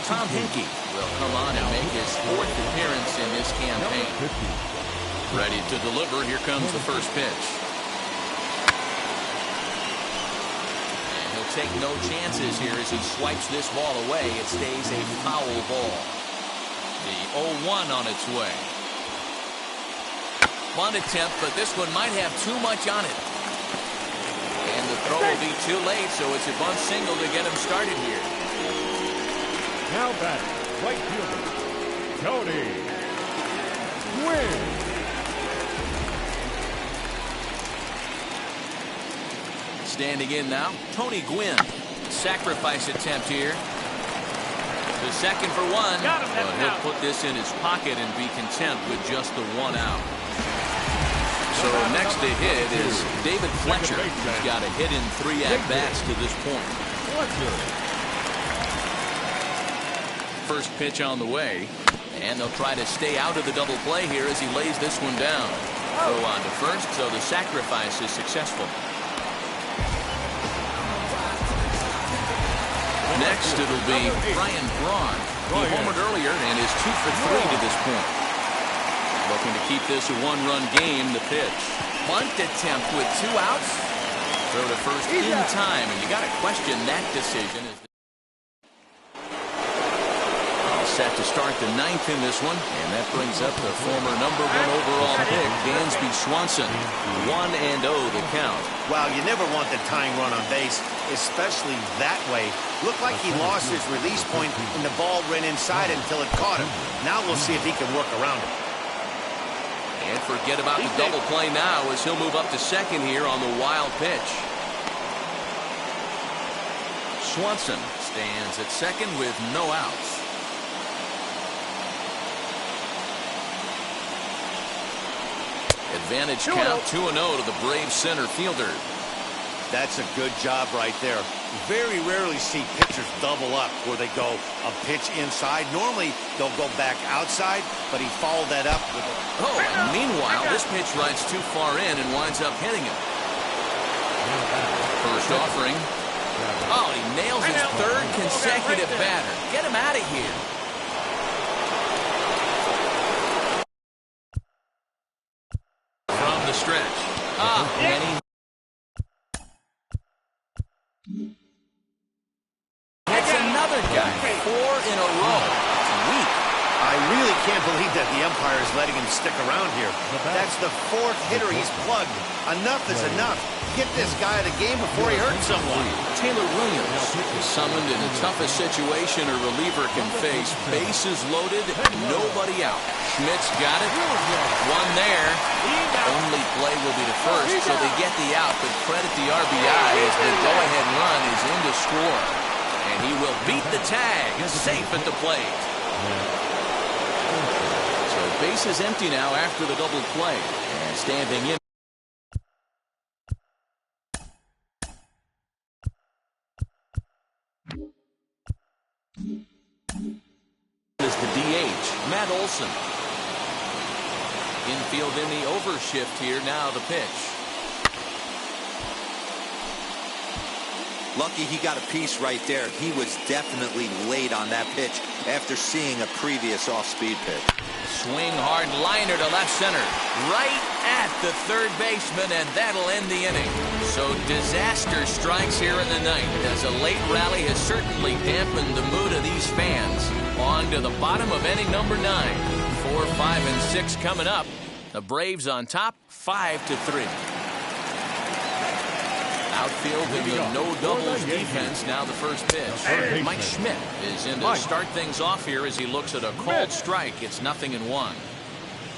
Tom Hinkie will come on and make his 4th appearance in this campaign. Ready to deliver. Here comes the first pitch. And he'll take no chances here as he swipes this ball away. It stays a foul ball. The 0-1 on its way. Bunt attempt, but this one might have too much on it. And the throw will be too late, so it's a bunt single to get him started here. Now back, right fielder, Tony Gwynn. Standing in now, Tony Gwynn. Sacrifice attempt here. The second for 1, but he'll put this in his pocket and be content with just the 1 out. So next to hit is David Fletcher. He's got a hit in 3 at-bats to this point. First pitch on the way. And they'll try to stay out of the double play here as he lays this one down. Throw on to first, so the sacrifice is successful. Next, it'll be Brian Braun. He homered earlier and is 2 for 3 to this point. Looking to keep this a 1-run game. The pitch. Bunt attempt with 2 outs. Throw to first in time, and you got to question that decision. Set to start the 9th in this one, and that brings up the former #1 overall pick, Dansby Swanson. 1-0 the count. Wow, you never want the tying run on base, especially that way. Looked like he lost his release point, and the ball ran inside until it caught him. Now we'll see if he can work around it. And forget about the double play now as he'll move up to second here on the wild pitch. Swanson stands at second with no outs. Advantage count 2-0 to the Braves center fielder. That's a good job right there. Very rarely see pitchers double up where they go a pitch inside. Normally they'll go back outside, but he followed that up with and meanwhile this pitch rides too far in and winds up hitting him. First offering. Oh, he nails his 3rd consecutive batter. Get him out of here. The stretch. And he hits another guy. 4 in a row. It's weak. I really can't believe that the umpire is letting him stick around here. That's the 4th hitter he's plugged. Enough is enough. Get this guy out of the game before he hurts someone. Taylor Williams is summoned in the toughest situation a reliever can face. Bases loaded, nobody out. Schmidt's got it. One there. Only play will be to first, so they get the out, but credit the RBI as the go-ahead run is in to score. And he will beat the tag, safe at the plate. So base is empty now after the double play. And standing in is the DH, Matt Olson. Infield in the overshift here. Now the pitch. Lucky he got a piece right there. He was definitely late on that pitch after seeing a previous off-speed pitch. Swing hard liner to left center. Right at the 3rd baseman, and that'll end the inning. So disaster strikes here in the 9th as a late rally has certainly dampened the mood of these fans. On to the bottom of inning number 9. 4, 5, and 6 coming up. The Braves on top, 5-3. Outfield in the no-doubles defense. Now the first pitch. Mike Schmidt is in to start things off here as he looks at a called strike. It's 0-1.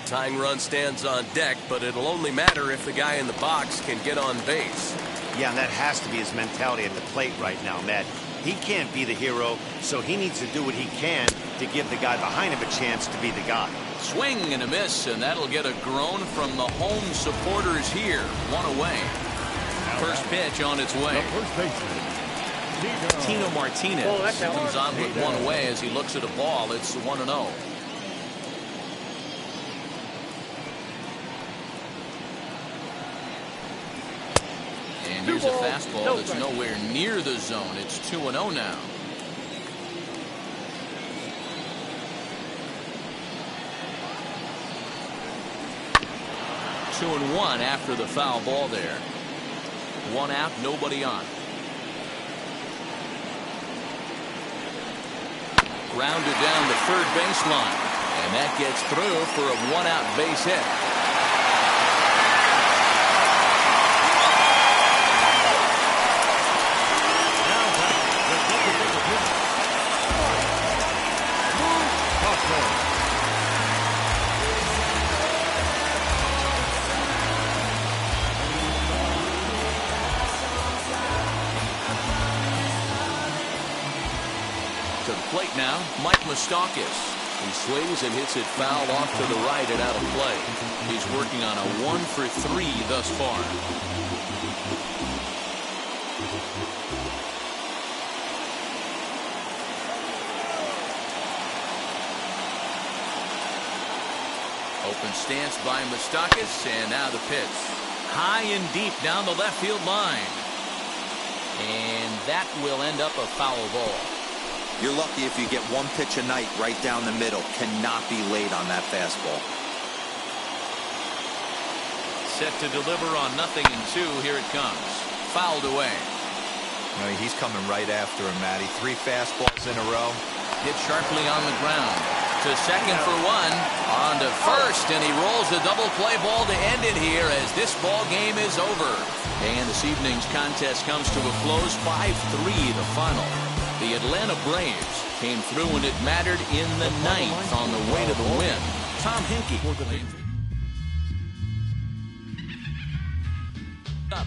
Tying run stands on deck, but it'll only matter if the guy in the box can get on base. Yeah, and that has to be his mentality at the plate right now, Matt. He can't be the hero, so he needs to do what he can to give the guy behind him a chance to be the guy. Swing and a miss, and that'll get a groan from the home supporters here. 1 away. First pitch on its way. Tino Martinez comes on with 1 away as he looks at a ball. It's 1-0. And here's a fastball that's nowhere near the zone. It's 2-0 now. Two and 1 after the foul ball there. 1 out, nobody on. Grounded down the 3rd baseline, and that gets through for a 1-out base hit. To the plate now, Mike Moustakas. He swings and hits it foul off to the right and out of play. He's working on a 1-for-3 thus far. Open stance by Moustakas, and now the pitch. High and deep down the left field line. And that will end up a foul ball. You're lucky if you get one pitch a night right down the middle. Cannot be late on that fastball. Set to deliver on 0-2. Here it comes. Fouled away. No, he's coming right after him, Matty. 3 fastballs in a row. Hit sharply on the ground. To second for 1. On to first, and he rolls the double play ball to end it here as this ball game is over. And this evening's contest comes to a close. 5-3 the final. The Atlanta Braves came through when it mattered in the 9th on the way to the win. Tom Henke. Up.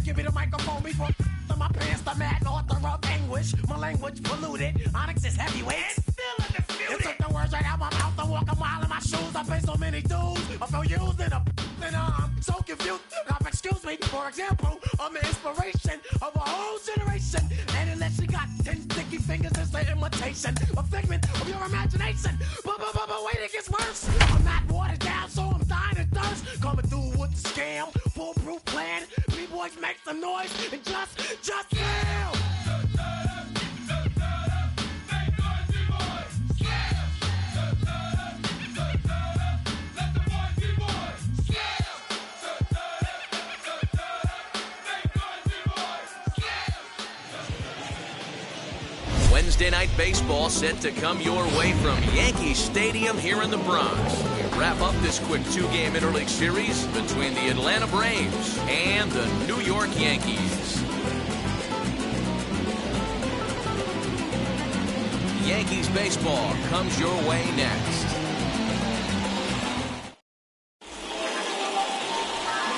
Give me the microphone before my pants, the mad author of anguish. My language polluted. Onyx is heavyweight. It's still undisputed. You took the words right out my mouth. I walk a mile in my shoes. I pay so many dues. I feel used in and I'm so confused. Now, excuse me, for example, I'm the inspiration of a whole generation. And unless you got 10 sticky fingers, it's an imitation, a figment of your imagination. But wait, it gets worse. I'm not watered down, so I'm dying of thirst. Coming through with the scam, foolproof plan. B-boys make some noise and just fail. Wednesday night baseball set to come your way from Yankee Stadium here in the Bronx. We wrap up this quick 2-game interleague series between the Atlanta Braves and the New York Yankees. Yankees baseball comes your way next.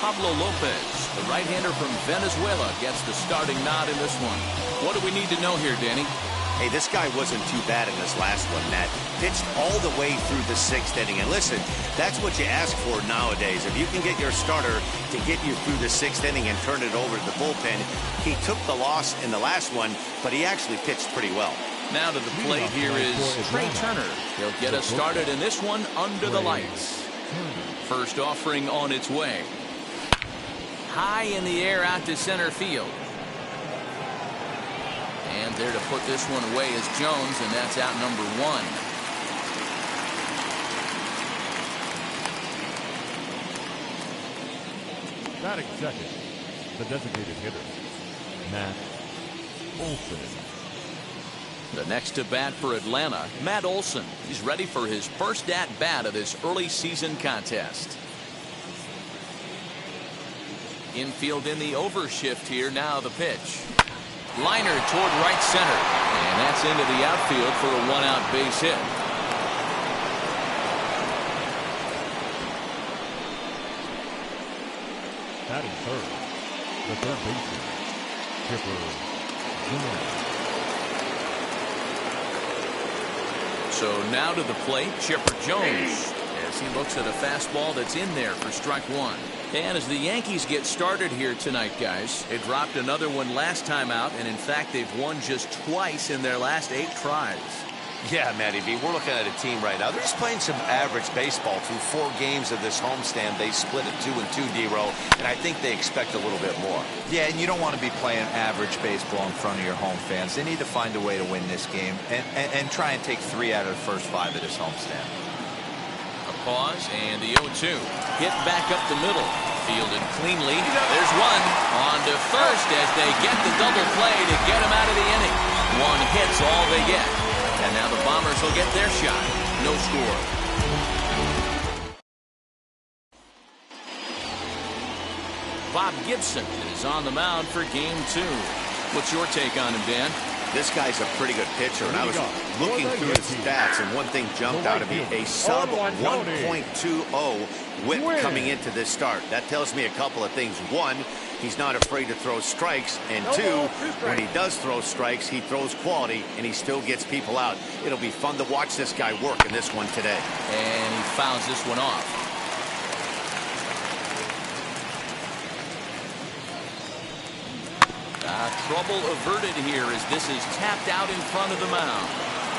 Pablo Lopez, the right-hander from Venezuela, gets the starting nod in this one. What do we need to know here, Danny? Hey, this guy wasn't too bad in this last one, Matt. Pitched all the way through the 6th inning. And listen, that's what you ask for nowadays. If you can get your starter to get you through the 6th inning and turn it over to the bullpen, he took the loss in the last one, but he actually pitched pretty well. Now to the plate here is Trey Turner. He'll get us started in this one under the lights. First offering on its way. high in the air out to center field. And there to put this one away is Jones, and that's out number 1. Batting second, the designated hitter, Matt Olson. The next to bat for Atlanta, Matt Olson. He's ready for his first at-bat of this early season contest. Infield in the overshift here. Now the pitch. Liner toward right center. And that's into the outfield for a 1-out base hit. Batting third, the third baseman, Chipper Jones. So now to the plate, Chipper Jones, as he looks at a fastball that's in there for strike 1. And as the Yankees get started here tonight, guys, they dropped another one last time out, and in fact they've won just twice in their last 8 tries. Yeah, Matty B, we're looking at a team right now. They're just playing some average baseball through 4 games of this homestand. They split it 2-2, D-Row, and I think they expect a little bit more. Yeah, and you don't want to be playing average baseball in front of your home fans. They need to find a way to win this game and try and take 3 out of the first 5 of this homestand. A pause, and the 0-2. Hit back up the middle. Fielded cleanly. There's one. On to first as they get the double play to get him out of the inning. 1 hit's all they get. And now the Bombers will get their shot. No score. Bob Gibson is on the mound for game 2. What's your take on him, Dan? This guy's a pretty good pitcher, and I was looking through his stats, and one thing jumped out at me, a sub 1.20 whip coming into this start. That tells me a couple of things. 1, he's not afraid to throw strikes, and 2, when he does throw strikes, he throws quality, and he still gets people out. It'll be fun to watch this guy work in this one today. And he fouls this one off. Trouble averted here as this is tapped out in front of the mound.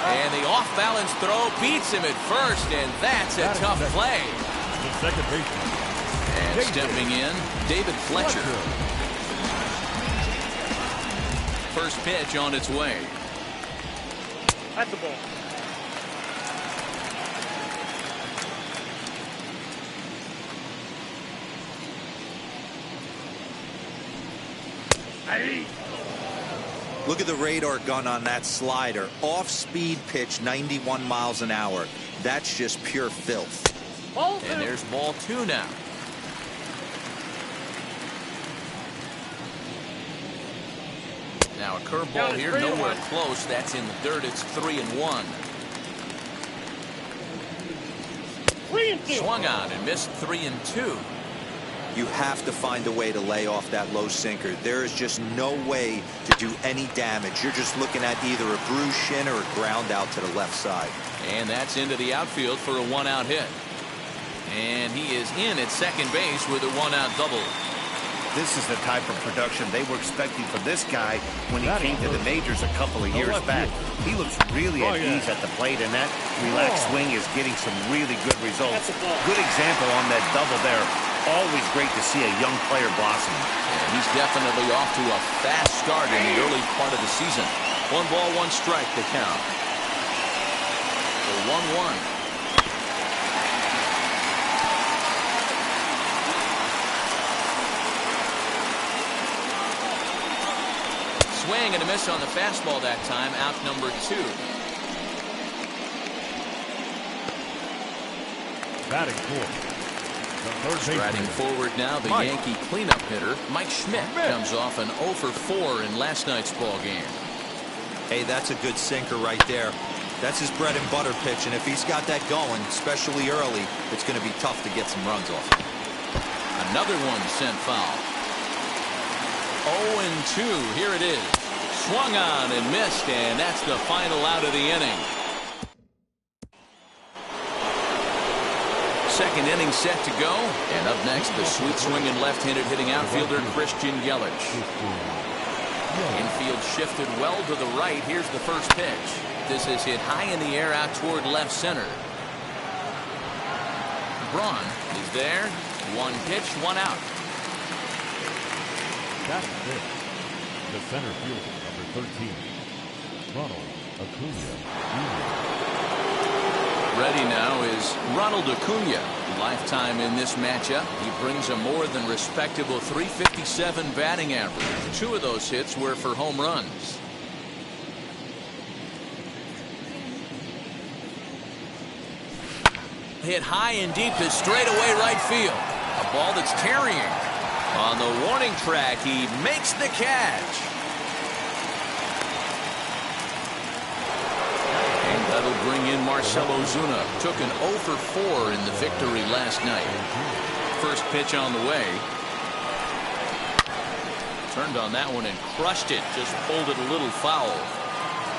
And the off-balance throw beats him at first, and that's a tough play. The second baseman. And stepping in, David Fletcher. First pitch on its way. At the ball. Look at the radar gun on that slider. Off-speed pitch, 91 miles an hour. That's just pure filth. And there's ball 2 now. Now a curveball here, nowhere close. That's in the dirt. It's 3-1. Swung on and missed 3-2. You have to find a way to lay off that low sinker. There is just no way to do any damage. You're just looking at either a bruised shin or a ground out to the left side. And that's into the outfield for a 1-out hit. And he is in at second base with a 1-out double. This is the type of production they were expecting from this guy when he came to the majors a couple of years back. He looks really at ease at the plate, and that relaxed swing is getting some really good results. Good example on that double there. Always great to see a young player blossom. And he's definitely off to a fast start in the early part of the season. 1 ball, 1 strike to count. The 1-1. Swing and a miss on the fastball that time. Out number 2. Batting fourth. Striding forward now, the Yankee cleanup hitter, Mike Schmidt, comes off an 0 for 4 in last night's ball game. Hey, that's a good sinker right there. That's his bread and butter pitch, and if he's got that going, especially early, it's going to be tough to get some runs off. Another one sent foul. 0-2, here it is. Swung on and missed, and that's the final out of the inning. Second inning set to go. And up next, the sweet swinging left-handed hitting outfielder Christian Yelich. Infield shifted well to the right. Here's the first pitch. This is hit high in the air out toward left center. Braun is there. 1 pitch, 1 out. Batting fifth, the center fielder, number 13, Ronald Acuna Jr. Ready now is Ronald Acuna. Lifetime in this matchup. He brings a more than respectable .357 batting average. 2 of those hits were for home runs. Hit high and deep to straightaway right field. A ball that's carrying. On the warning track, he makes the catch. That'll bring in Marcell Ozuna. Took an 0 for 4 in the victory last night. First pitch on the way. Turned on that one and crushed it. Just pulled it a little foul.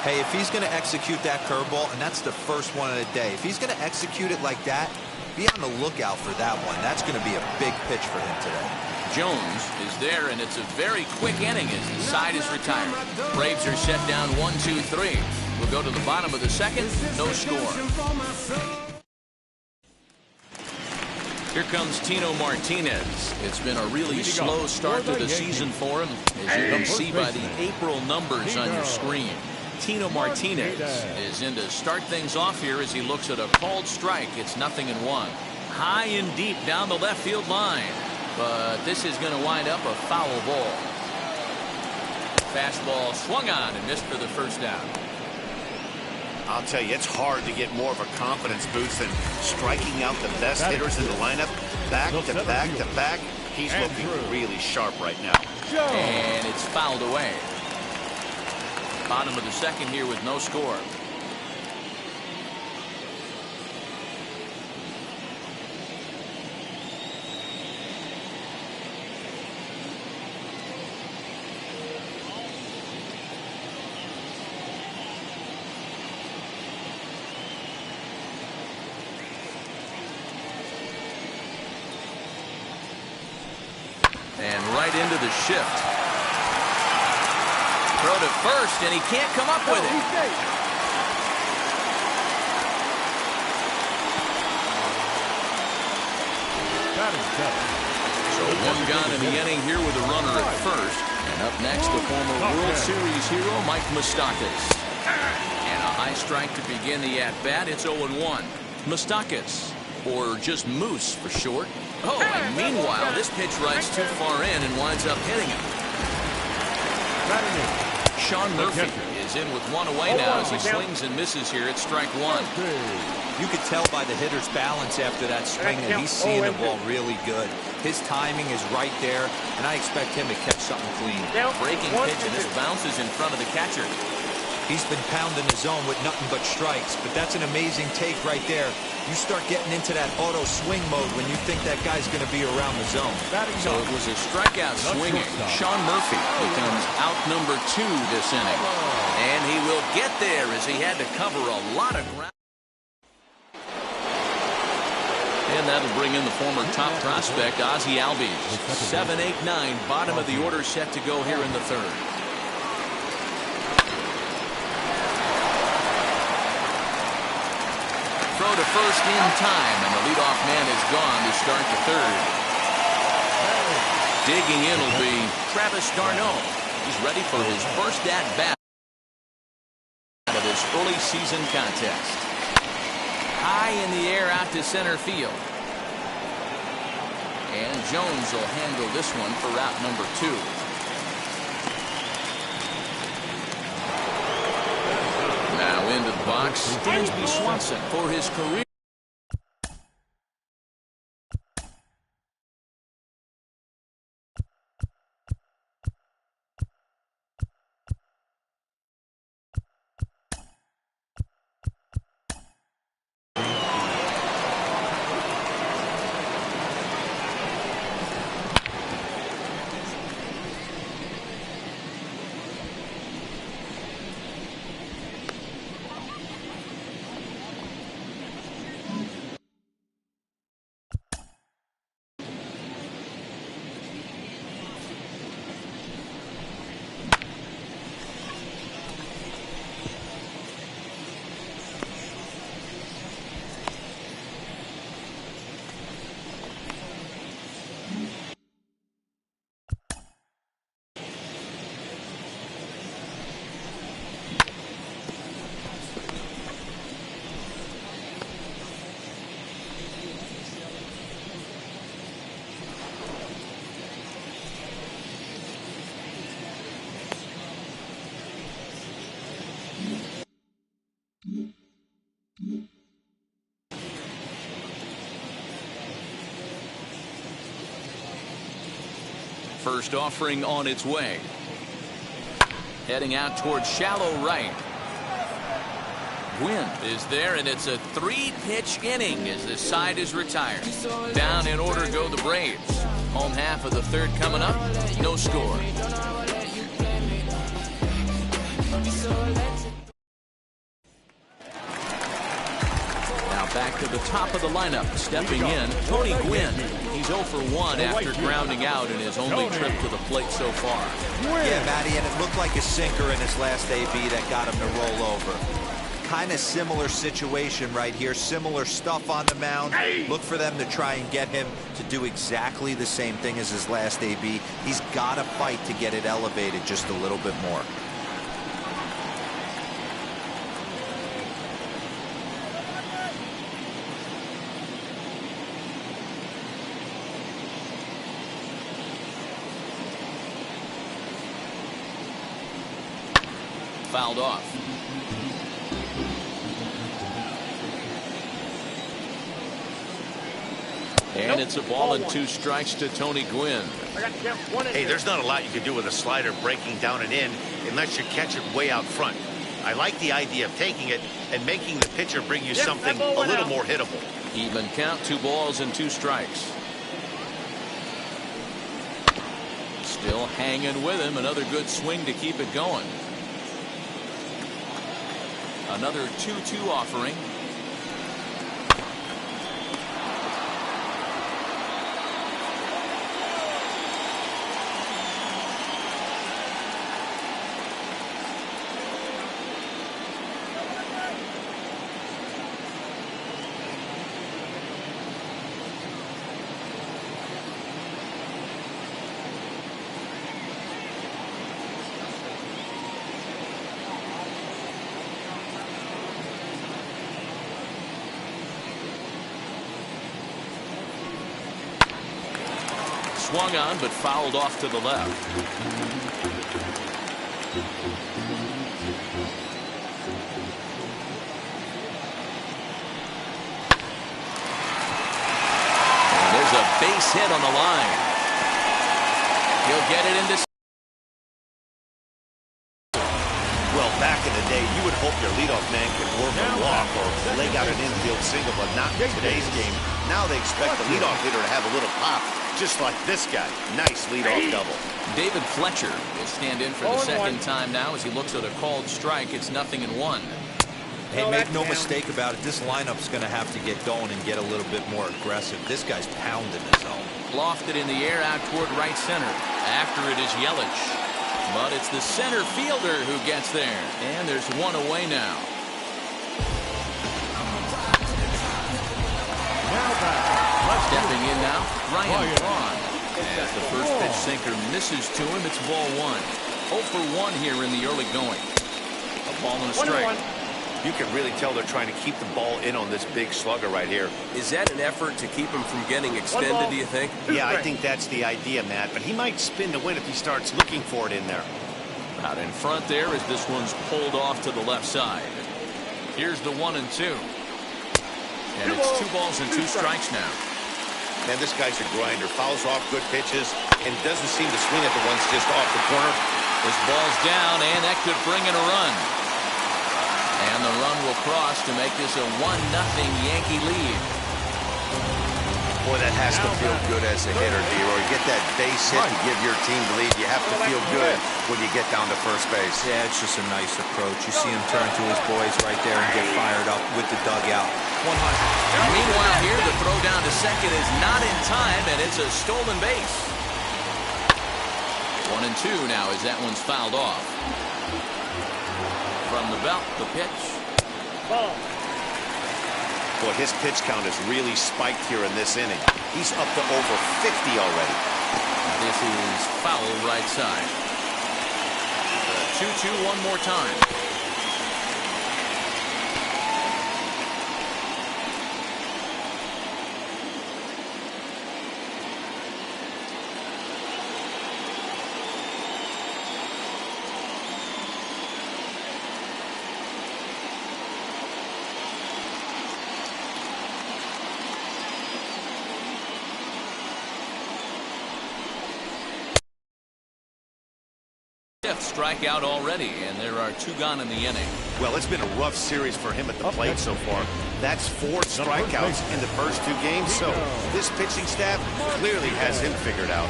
Hey, if he's going to execute that curveball, and that's the first one of the day, if he's going to execute it like that, be on the lookout for that one. That's going to be a big pitch for him today. Jones is there, and it's a very quick inning as the side is retired. Braves are set down 1-2-3. We'll go to the bottom of the second. No score. Here comes Tino Martinez. It's been a really slow start to the season for him, as you can see by the April numbers on your screen. Tino Martinez is in to start things off here as he looks at a called strike. It's 0-1. High and deep down the left field line. But this is going to wind up a foul ball. Fastball swung on and missed for the first down. I'll tell you, it's hard to get more of a confidence boost than striking out the best hitters in the lineup. Back to back to back. He's looking really sharp right now. And it's fouled away. Bottom of the second here with no score. And right into the shift. Throw to first, and he can't come up with it. So one gone in the inning here with a runner at first. And up next, the former World Series hero, Mike Moustakas. And a high strike to begin the at-bat. It's 0-1. Moustakas, or just Moose for short. Oh, and meanwhile, this pitch rides too far in and winds up hitting him. Sean Murphy is in with one away now as he swings and misses here at strike one. You could tell by the hitter's balance after that swing that he's seeing the ball really good. His timing is right there, and I expect him to catch something clean. Breaking pitch, and this bounces in front of the catcher. He's been pounding the zone with nothing but strikes, but that's an amazing take right there. You start getting into that auto swing mode when you think that guy's going to be around the zone. So it was a strikeout swinging. Sean Murphy becomes out number 2 this inning. And he will get there as he had to cover a lot of ground. And that'll bring in the former top prospect, Ozzie Albies. 7, 8, 9, bottom of the order set to go here in the third. Throw to first in time, and the leadoff man is gone to start the third. Digging in will be Travis d'Arnaud. He's ready for his first at-bat out of this early season contest. High in the air out to center field. And Jones will handle this one for route number 2. Now into the box, Dansby Swanson for his career. First offering on its way. Heading out towards shallow right. Gwynn is there, and it's a 3-pitch inning as the side is retired. Down in order go the Braves. Home half of the third coming up. No score. Now back to the top of the lineup. Stepping in, Tony Gwynn. He's 0 for 1 after grounding out in his only trip to the plate so far. Yeah, Matty, and it looked like a sinker in his last AB that got him to roll over. Kind of similar situation right here. Similar stuff on the mound. Look for them to try and get him to do exactly the same thing as his last AB. He's got to fight to get it elevated just a little bit more. Fouled off. And it's a ball and 2 strikes to Tony Gwynn. Hey, there's not a lot you can do with a slider breaking down and in unless you catch it way out front. I like the idea of taking it and making the pitcher bring you something a little more hittable. Even count, 2 balls and 2 strikes. Still hanging with him. Another good swing to keep it going. Another 2-2 offering. Swung on, but fouled off to the left. And there's a base hit on the line. He'll get it into. Well, back in the day, you would hope your leadoff man could work a walk or leg out an infield single, but not in today's game. Now they expect the leadoff hitter to have a little pop, just like this guy. Nice leadoff double. David Fletcher will stand in for the second time now as he looks at a called strike. It's 0-1. Hey, make no mistake about it. This lineup's going to have to get going and get a little bit more aggressive. This guy's pounding his zone. Lofted in the air out toward right center. After it is Yelich. But it's the center fielder who gets there. And there's one away now. Stepping in now, Ryan Braun. As the first pitch sinker misses to him, it's ball 1. 0 for 1 here in the early going. A ball and a strike. You can really tell they're trying to keep the ball in on this big slugger right here. Is that an effort to keep him from getting extended, do you think? Yeah, I think that's the idea, Matt. But he might spin to win if he starts looking for it in there. Out in front there as this one's pulled off to the left side. Here's the 1-2. And it's 2 balls and 2 strikes now. Man, this guy's a grinder. Fouls off good pitches and doesn't seem to swing at the ones just off the corner. This ball's down, and that could bring in a run. And the run will cross to make this a 1-0 Yankee lead. Boy, that has to feel good as a hitter, D-Roy. Get that base hit to give your team the lead. You have to feel good when you get down to first base. Yeah, it's just a nice approach. You see him turn to his boys right there and get fired up with the dugout. 100. Meanwhile, here the throw down to second is not in time, and it's a stolen base. 1-2 now as that one's fouled off. From the belt, the pitch. Ball. Boy, his pitch count has really spiked here in this inning. He's up to over 50 already. This is foul right side. 2-2 one more time. 5th strikeout already, and there are 2 gone in the inning. Well, it's been a rough series for him at the plate so far. That's 4 strikeouts in the first 2 games, so this pitching staff clearly has him figured out.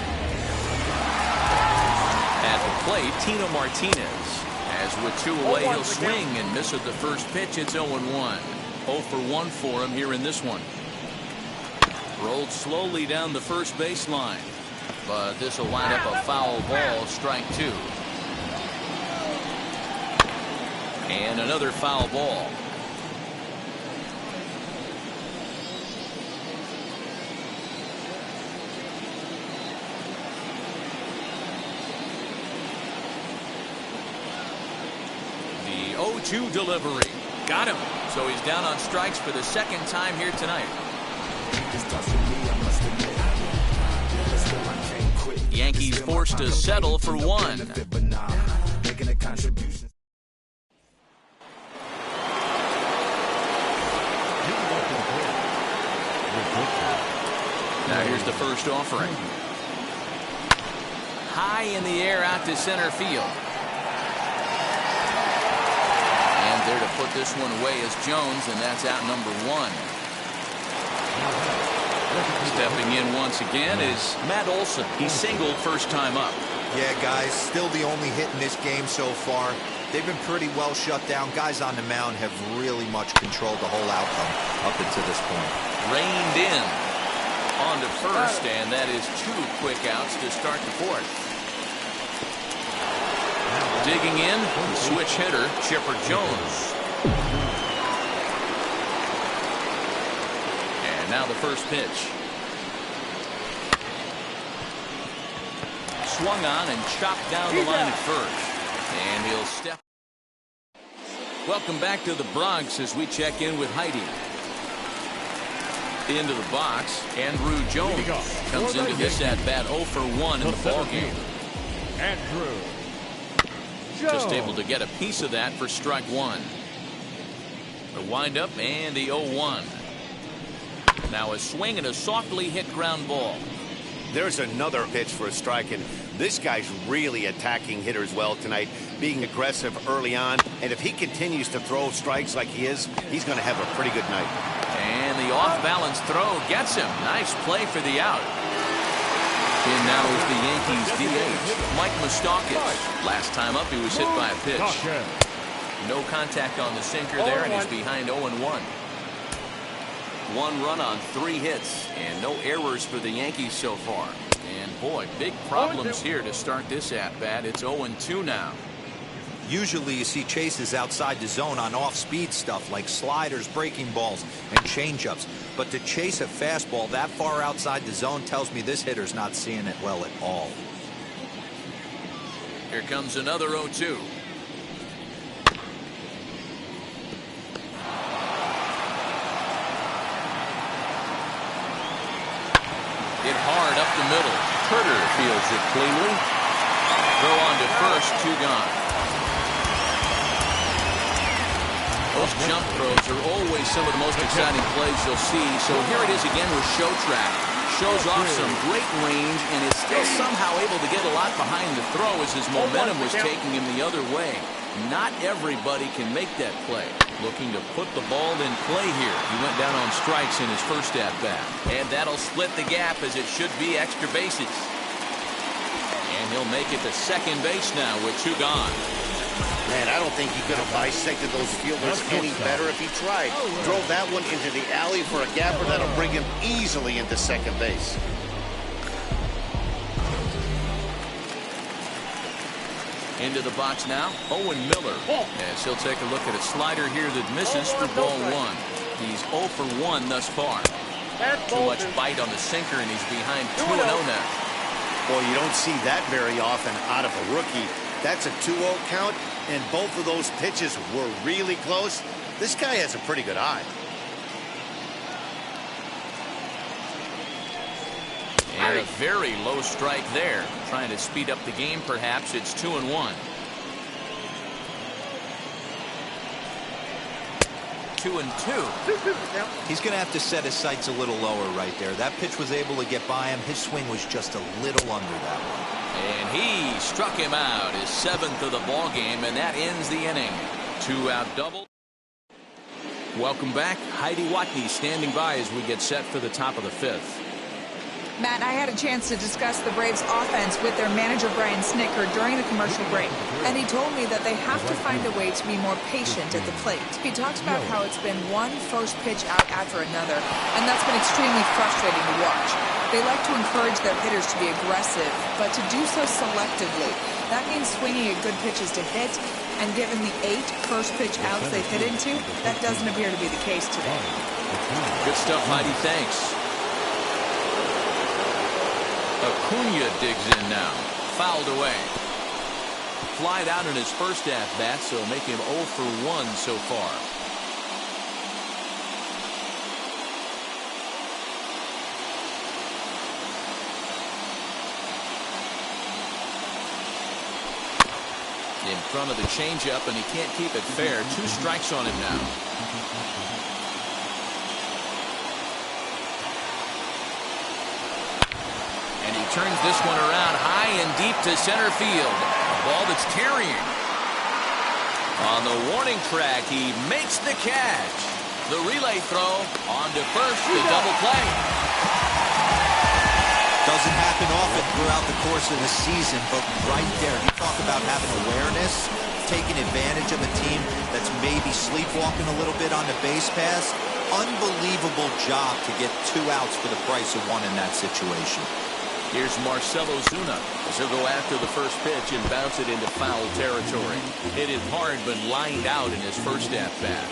At the plate, Tino Martinez. As with 2 away, he'll swing and miss at the first pitch. It's 0-1. 0 for 1 for him here in this one. Rolled slowly down the first baseline, but this will wind up a foul ball, strike 2. And another foul ball. The 0-2 delivery. Got him. So he's down on strikes for the 2nd time here tonight. Yankees forced to settle for 1. Now here's the first offering. High in the air out to center field. And there to put this one away is Jones, and that's out number 1. Stepping in once again is Matt Olson. He singled first time up. Yeah, guys, still the only hit in this game so far. They've been pretty well shut down. Guys on the mound have really much controlled the whole outcome up until this point. Reined in on to first, and that is 2 quick outs to start the 4th. Digging in, the switch hitter, Chipper Jones. And now the first pitch. Swung on and chopped down the line at first. And he'll step. Welcome back to the Bronx as we check in with Heidi. Into the box, Andrew Jones comes into this at-bat 0 for 1 in the ballgame. Andrew Just able to get a piece of that for strike 1. The windup and the 0-1. Now a swing and a softly hit ground ball. There's another pitch for a strike, and this guy's really attacking hitters well tonight, being aggressive early on. And if he continues to throw strikes like he is, he's going to have a pretty good night. And the off-balance throw gets him. Nice play for the out. In now is the Yankees DH, Mike Moustakas. Last time up, he was hit by a pitch. No contact on the sinker there, and he's behind 0-1. 1 run on 3 hits, and no errors for the Yankees so far. And boy, big problems here to start this at-bat. It's 0-2 now. Usually you see chases outside the zone on off-speed stuff like sliders, breaking balls, and changeups. But to chase a fastball that far outside the zone tells me this hitter's not seeing it well at all. Here comes another 0-2. Hit hard up the middle. Turner fields it cleanly. Throw on to first, 2 gone. Those jump throws are always some of the most exciting plays you'll see. So here it is again with Show Track. Shows off some great range and is still somehow able to get a lot behind the throw as his momentum was taking him the other way. Not everybody can make that play. Looking to put the ball in play here. He went down on strikes in his first at-bat. And that'll split the gap as it should be extra bases. And he'll make it to second base now with 2 gone. Man, I don't think he could have bisected those fielders any better if he tried. Drove that one into the alley for a gapper that'll bring him easily into second base. Into the box now, Owen Miller. As he'll take a look at a slider here that misses for ball 1. He's 0 for 1 thus far. Too much bite on the sinker, and he's behind 2-0 now. Boy, you don't see that very often out of a rookie. That's a 2-0 count, and both of those pitches were really close. This guy has a pretty good eye. And a very low strike there. Trying to speed up the game, perhaps. It's 2-1. 2-2. He's going to have to set his sights a little lower right there. That pitch was able to get by him. His swing was just a little under that one. And he struck him out, his 7th of the ball game, and that ends the inning. 2-out double. Welcome back. Heidi Watney standing by as we get set for the top of the 5th. Matt, I had a chance to discuss the Braves offense with their manager Brian Snitker during the commercial break, and he told me that they have to find a way to be more patient at the plate. He talked about how it's been one first pitch out after another, and that's been extremely frustrating to watch. They like to encourage their hitters to be aggressive, but to do so selectively. That means swinging at good pitches to hit, and given the 8 first pitch outs they've hit into, that doesn't appear to be the case today. Good stuff, Heidi. Thanks. Acuna digs in now. Fouled away. Flied out in his first at-bat, so make him 0 for 1 so far. In front of the changeup, and he can't keep it fair. 2 strikes on him now. Turns this one around high and deep to center field. A ball that's carrying. On the warning track, he makes the catch. The relay throw on to first, the double play. Doesn't happen often throughout the course of the season, but right there, you talk about having awareness, taking advantage of a team that's maybe sleepwalking a little bit on the base pass. Unbelievable job to get 2 outs for the price of 1 in that situation. Here's Marcell Ozuna as he'll go after the first pitch and bounce it into foul territory. Hit it hard but lined out in his first at-bat.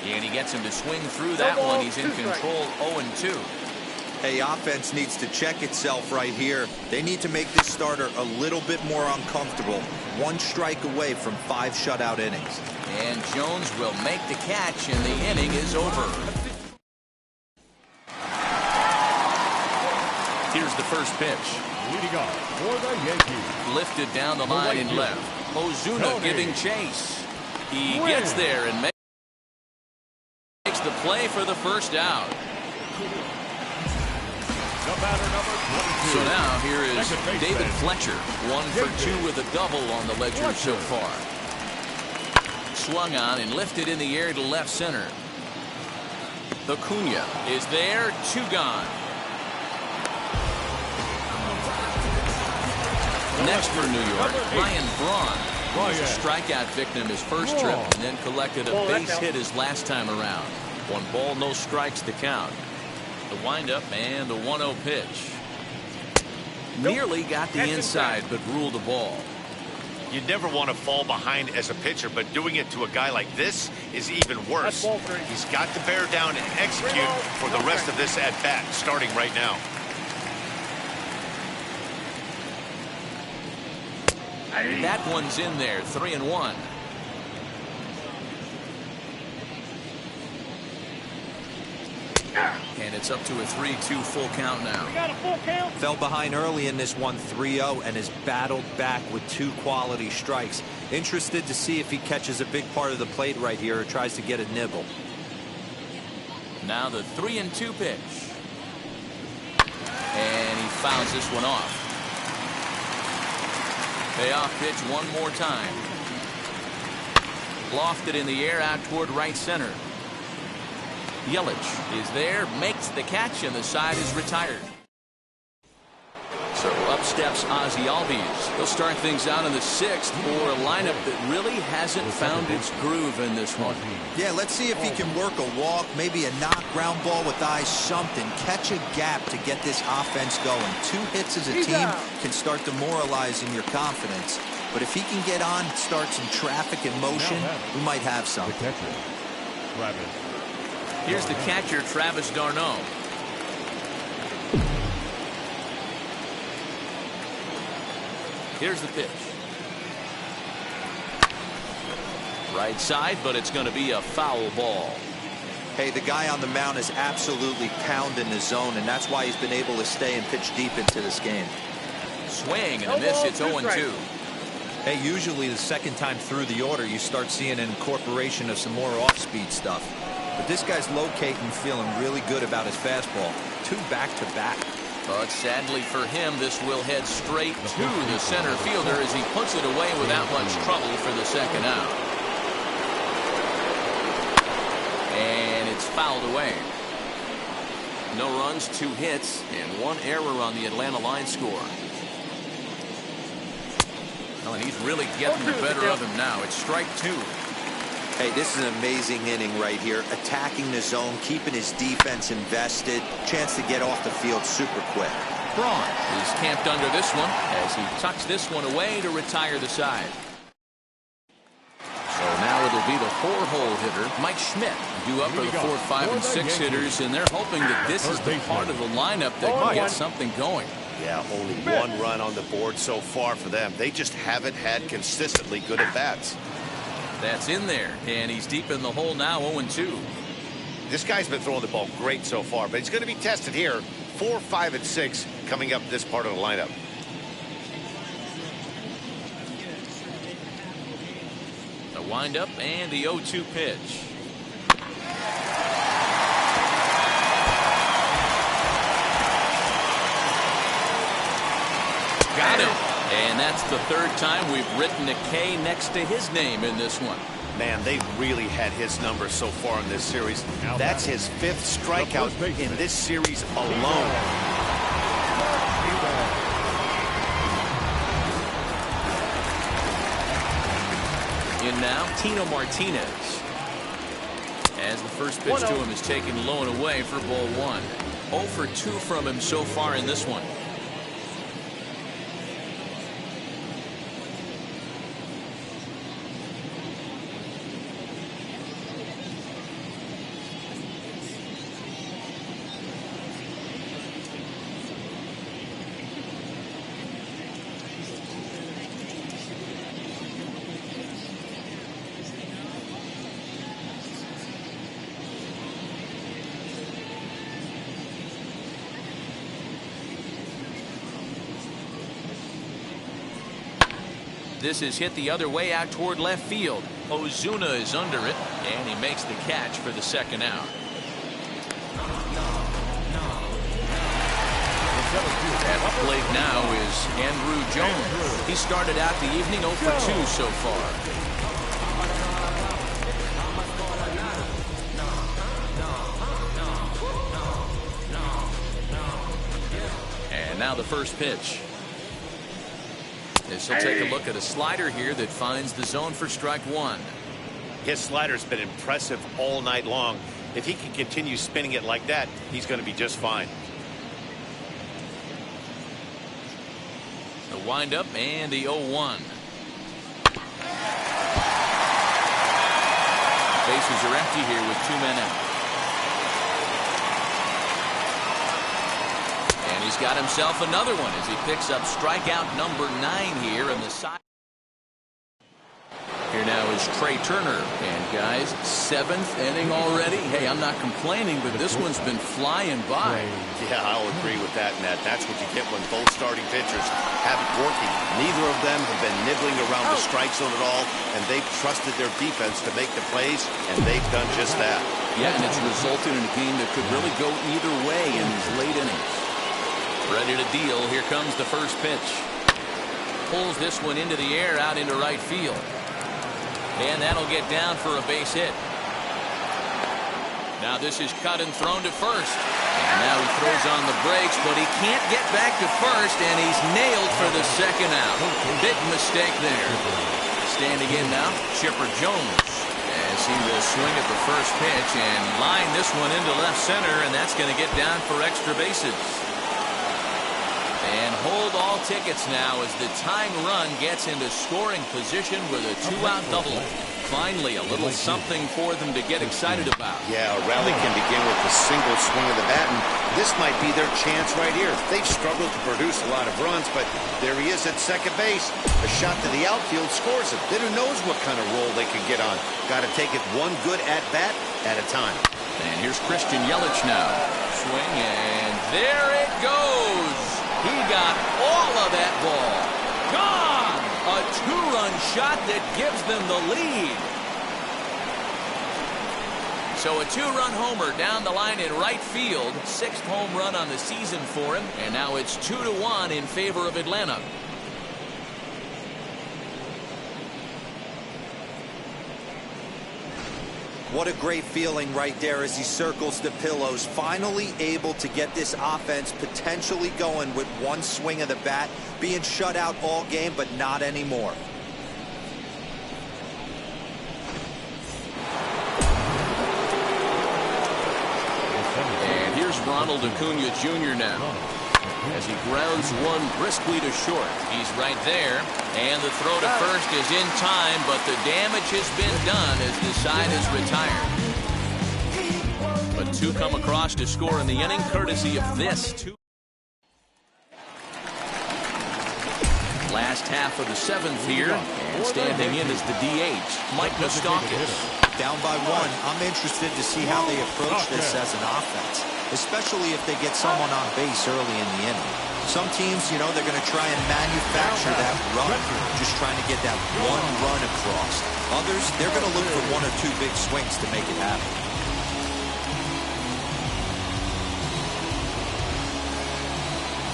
And he gets him to swing through that one. He's in control 0-2. Hey, offense needs to check itself right here. They need to make this starter a little bit more uncomfortable. 1 strike away from 5 shutout innings. And Jones will make the catch, and the inning is over. Here's the first pitch. Leading off for the Yankees. Lifted down the line and left. Ozuna giving chase. He gets there and makes the play for the first out. The batter, number 22. So now here is David Fletcher. 1 for 2 with a double on the ledger so far. Swung on and lifted in the air to left center. Acuna is there, 2 gone. Next for New York, Ryan Braun. Was a strikeout victim his first trip and then collected a base hit his last time around. 1 ball, no strikes to count. The windup and the 1-0 pitch. Nearly got the inside, but ruled the ball. You never want to fall behind as a pitcher, but doing it to a guy like this is even worse. He's got to bear down and execute for the rest of this at-bat, starting right now. That one's in there, 3-1. And it's up to a 3-2 full count now. We got a full count. Fell behind early in this one, 3-0, and has battled back with 2 quality strikes. Interested to see if he catches a big part of the plate right here or tries to get a nibble. Now the 3-2 pitch. And he fouls this one off. Payoff pitch one more time. Lofted in the air out toward right center. Yelich is there, makes the catch, and the side is retired. So up steps Ozzie Albies. He'll start things out in the 6th for a lineup that really hasn't found its groove in this one. Yeah, let's see if he can work a walk, maybe a knock ground ball with eyes, something. Catch a gap to get this offense going. 2 hits as a team can start demoralizing your confidence. But if he can get on, start some traffic in motion, we might have something. Here's the catcher, Travis d'Arnaud. Here's the pitch. Right side, but it's going to be a foul ball. Hey, the guy on the mound is absolutely pounding the zone, and that's why he's been able to stay and pitch deep into this game. Swing and a miss. It's 0-2. Hey, usually the second time through the order, you start seeing an incorporation of some more off-speed stuff. But this guy's locating, feeling really good about his fastball. 2 back-to-back. But sadly for him, this will head straight to the center fielder as he puts it away without much trouble for the second out. And it's fouled away. No runs, 2 hits, and 1 error on the Atlanta line score. Oh, and he's really getting the better of him now. It's strike 2. Hey, this is an amazing inning right here. Attacking the zone, keeping his defense invested. Chance to get off the field super quick. Braun is camped under this one as he tucks this one away to retire the side. So now it'll be the 4-hole hitter, Mike Schmidt, due up for the 4, 5, and 6 hitters, and they're hoping that this is the part of the lineup that can get something going. Yeah, only 1 run on the board so far for them. They just haven't had consistently good at-bats. That's in there, and he's deep in the hole now, 0-2. This guy's been throwing the ball great so far, but he's going to be tested here. 4, 5, and 6 coming up this part of the lineup. The windup and the 0-2 pitch. Got him. And that's the 3rd time we've written a K next to his name in this one. Man, they've really had his number so far in this series. That's his 5th strikeout in this series alone. In now, Tino Martinez. As the first pitch to him is taken low and away for ball 1. 0 for 2 from him so far in this one. This is hit the other way out toward left field. Ozuna is under it, and he makes the catch for the second out. At the plate now is Andrew Jones. He started out the evening 0 for 2 so far. And now the first pitch. This will take a look at a slider here that finds the zone for strike 1. His slider's been impressive all night long. If he can continue spinning it like that, he's going to be just fine. The windup and the 0-1. Bases are empty here with 2 men out. And he's got himself another one as he picks up strikeout number 9 here in the side. Here now is Trey Turner. And guys, 7th inning already. Hey, I'm not complaining, but this one's been flying by. Yeah, I'll agree with that, Nat. That's what you get when both starting pitchers have it working. Neither of them have been nibbling around the strike zone at all, and they've trusted their defense to make the plays, and they've done just that. Yeah, and it's resulted in a game that could really go either way in these late innings. Ready to deal. Here comes the first pitch. Pulls this one into the air out into right field. And that'll get down for a base hit. Now this is cut and thrown to first. And now he throws on the brakes, but he can't get back to first, and he's nailed for the second out. Big mistake there. Standing in now, Chipper Jones, as he will swing at the first pitch and line this one into left center, and that's going to get down for extra bases. And hold all tickets now as the tying run gets into scoring position with a 2-out double. Finally, a little something for them to get excited about. Yeah, a rally can begin with a single swing of the bat, and this might be their chance right here. They've struggled to produce a lot of runs, but there he is at second base. A shot to the outfield scores it. Then who knows what kind of roll they can get on. Got to take it one good at-bat at a time. And here's Christian Yelich now. Swing, and there it goes. He got all of that ball. Gone! A 2-run shot that gives them the lead. So a 2-run homer down the line in right field. 6th home run on the season for him. And now it's 2-1 in favor of Atlanta. What a great feeling right there as he circles the pillows. Finally able to get this offense potentially going with one swing of the bat. Being shut out all game, but not anymore. And here's Ronald Acuna Jr. now, as he grounds one briskly to short. He's right there, and the throw to first is in time, but the damage has been done as the side is retired. But 2 come across to score in the inning, courtesy of this 2. Last half of the 7th here, and standing in is the DH, Mike Moustakas. Down by 1. I'm interested to see how they approach this as an offense, especially if they get someone on base early in the inning. Some teams, you know, they're going to try and manufacture that run, just trying to get that one run across. Others, they're going to look for 1 or 2 big swings to make it happen.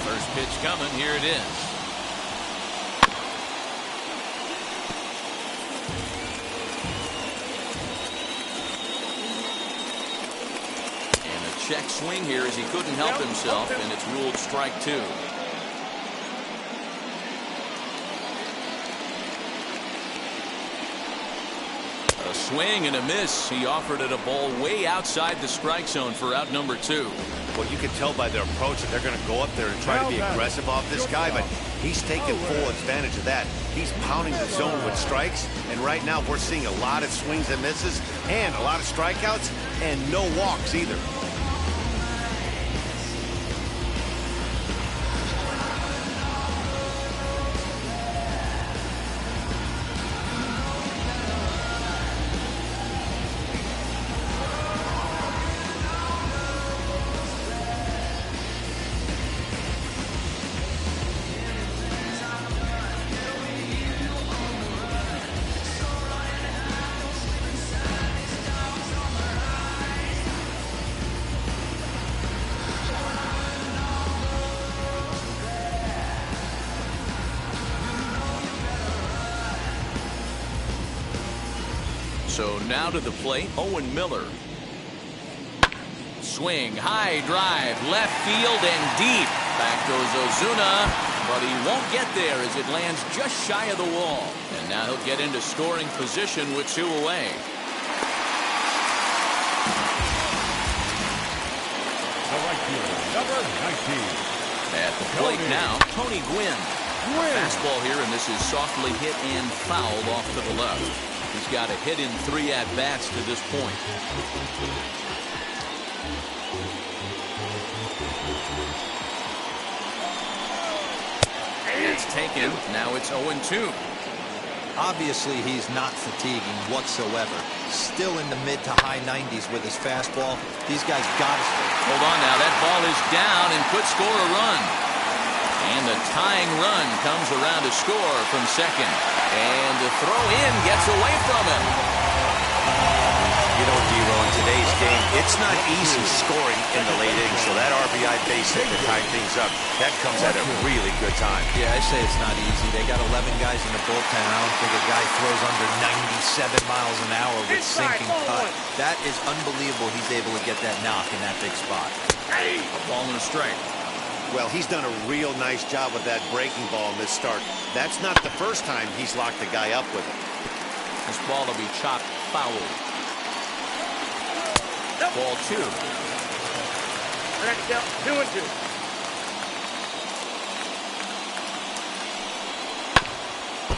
First pitch coming, here it is. Check swing here as he couldn't help himself, and it's ruled strike 2. A swing and a miss. He offered it a ball way outside the strike zone for out number 2. Well, you can tell by their approach that they're going to go up there and try to be aggressive off this guy, but he's taking full advantage of that. He's pounding the zone with strikes, and right now we're seeing a lot of swings and misses and a lot of strikeouts and no walks either. So now to the plate, Owen Miller. Swing, high drive, left field and deep. Back goes Ozuna, but he won't get there as it lands just shy of the wall. And now he'll get into scoring position with 2 away. The right fielder, number 19. At the plate now, Tony Gwynn. Fastball here, and this is softly hit and fouled off to the left. He's got a hit in 3 at-bats to this point. It's taken. Now it's 0-2. Obviously, he's not fatiguing whatsoever. Still in the mid to high 90s with his fastball. These guys got to stay. Hold on now. That ball is down and could score a run. And the tying run comes around to score from second. And the throw in gets away from him. You know, D-Ro, in today's game, it's not easy scoring in the late innings. So that RBI base hit to tie things up, that comes at a really good time. Yeah, I say it's not easy. They got 11 guys in the bullpen. I don't think a guy throws under 97 miles an hour with sinking cut. That is unbelievable. He's able to get that knock in that big spot. A ball and a strike. Well, he's done a real nice job with that breaking ball in this start. That's not the first time he's locked the guy up with it. This ball will be chopped foul. Ball 2. 2-2.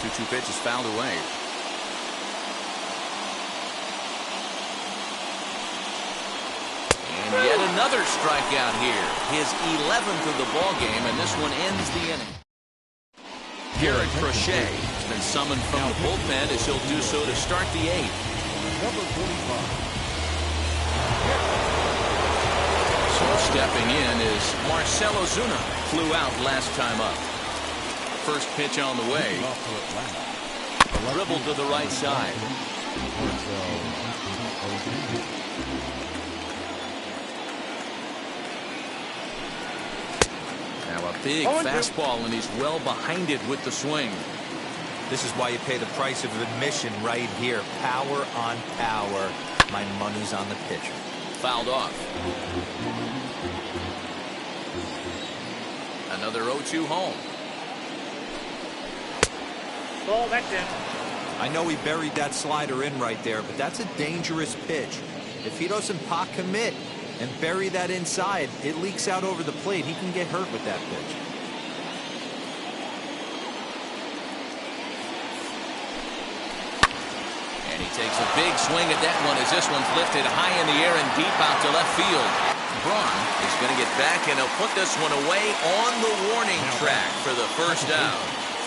2-2 pitch is fouled away. And yet another strikeout here. His 11th of the ball game, and this one ends the inning. Garrett Crochet has been summoned from the bullpen as he'll do so to start the 8th. Number 45. So stepping in is Marcell Ozuna. Flew out last time up. First pitch on the way. Dribbled to the right side. Now a big fastball, and he's well behind it with the swing. This is why you pay the price of admission right here. Power on power. My money's on the pitcher. Fouled off. Another 0-2 home. Ball, that's in. I know he buried that slider in right there, but that's a dangerous pitch. If he doesn't pot commit and bury that inside, it leaks out over the plate. He can get hurt with that pitch. And he takes a big swing at that one as this one's lifted high in the air and deep out to left field. Braun is going to get back, and he'll put this one away on the warning track for the first out.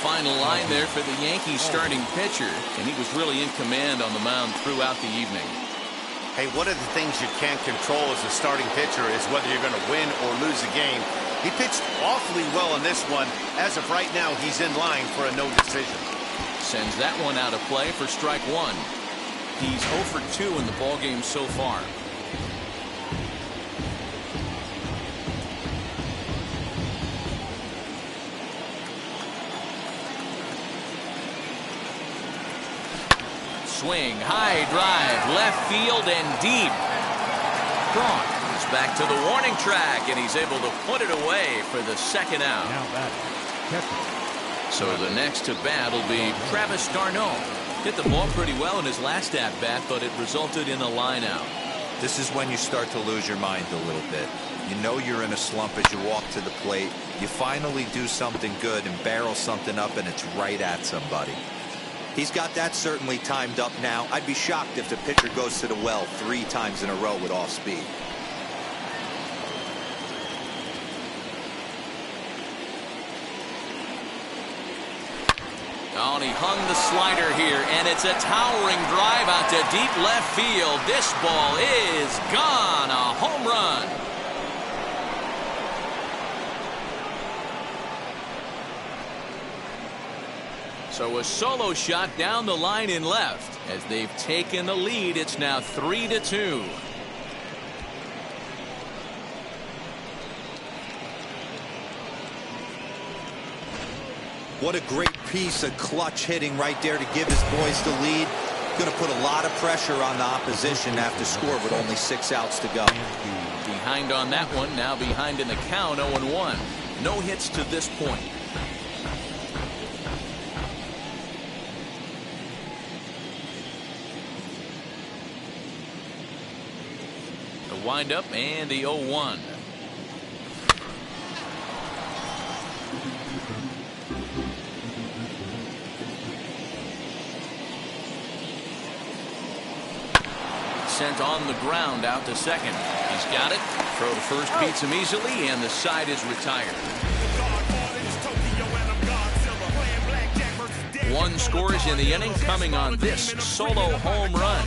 Final line there for the Yankees starting pitcher, and he was really in command on the mound throughout the evening. Hey, one of the things you can't control as a starting pitcher is whether you're going to win or lose a game. He pitched awfully well in this one. As of right now, he's in line for a no decision. Sends that one out of play for strike one. He's 0 for 2 in the ballgame so far. Swing, high drive, left field and deep. Braun is back to the warning track, and he's able to put it away for the second out. So the next to bat will be Travis d'Arnaud. Hit the ball pretty well in his last at bat, but it resulted in a line out. This is when you start to lose your mind a little bit. You know you're in a slump as you walk to the plate. You finally do something good and barrel something up, and it's right at somebody. He's got that certainly timed up now. I'd be shocked if the pitcher goes to the well 3 times in a row with off speed. Oh, and he hung the slider here, and it's a towering drive out to deep left field. This ball is gone. A home run. So a solo shot down the line in left. As they've taken the lead, it's now 3-2. What a great piece of clutch hitting right there to give his boys the lead. Going to put a lot of pressure on the opposition after score with only 6 outs to go. Behind on that one, now behind in the count, 0-1. No hits to this point. The windup and the 0-1. Sent on the ground out to second. He's got it. Throw to first beats him easily, and the side is retired. 1 scores in the inning, coming on this solo home run.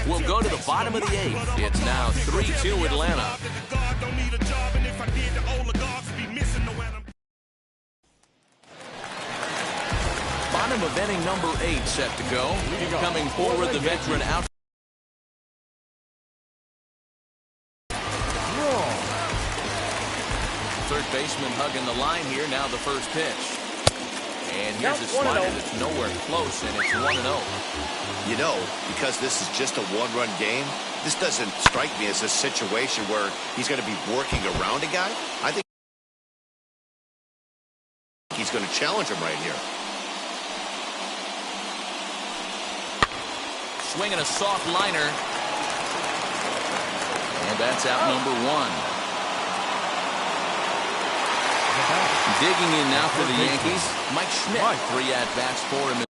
We'll go to the bottom of the 8th. It's now 3-2 Atlanta. Bottom of inning number 8 set to go. Coming forward, the veteran out. Third baseman hugging the line here. Now the first pitch. And here's a slider that's nowhere close, and it's 1-0. You know, because this is just a 1-run game, this doesn't strike me as a situation where he's going to be working around a guy. I think he's going to challenge him right here. Swinging a soft liner. And that's out number 1. Digging in now for the Yankees, Mike Schmidt. 3 at-bats for him.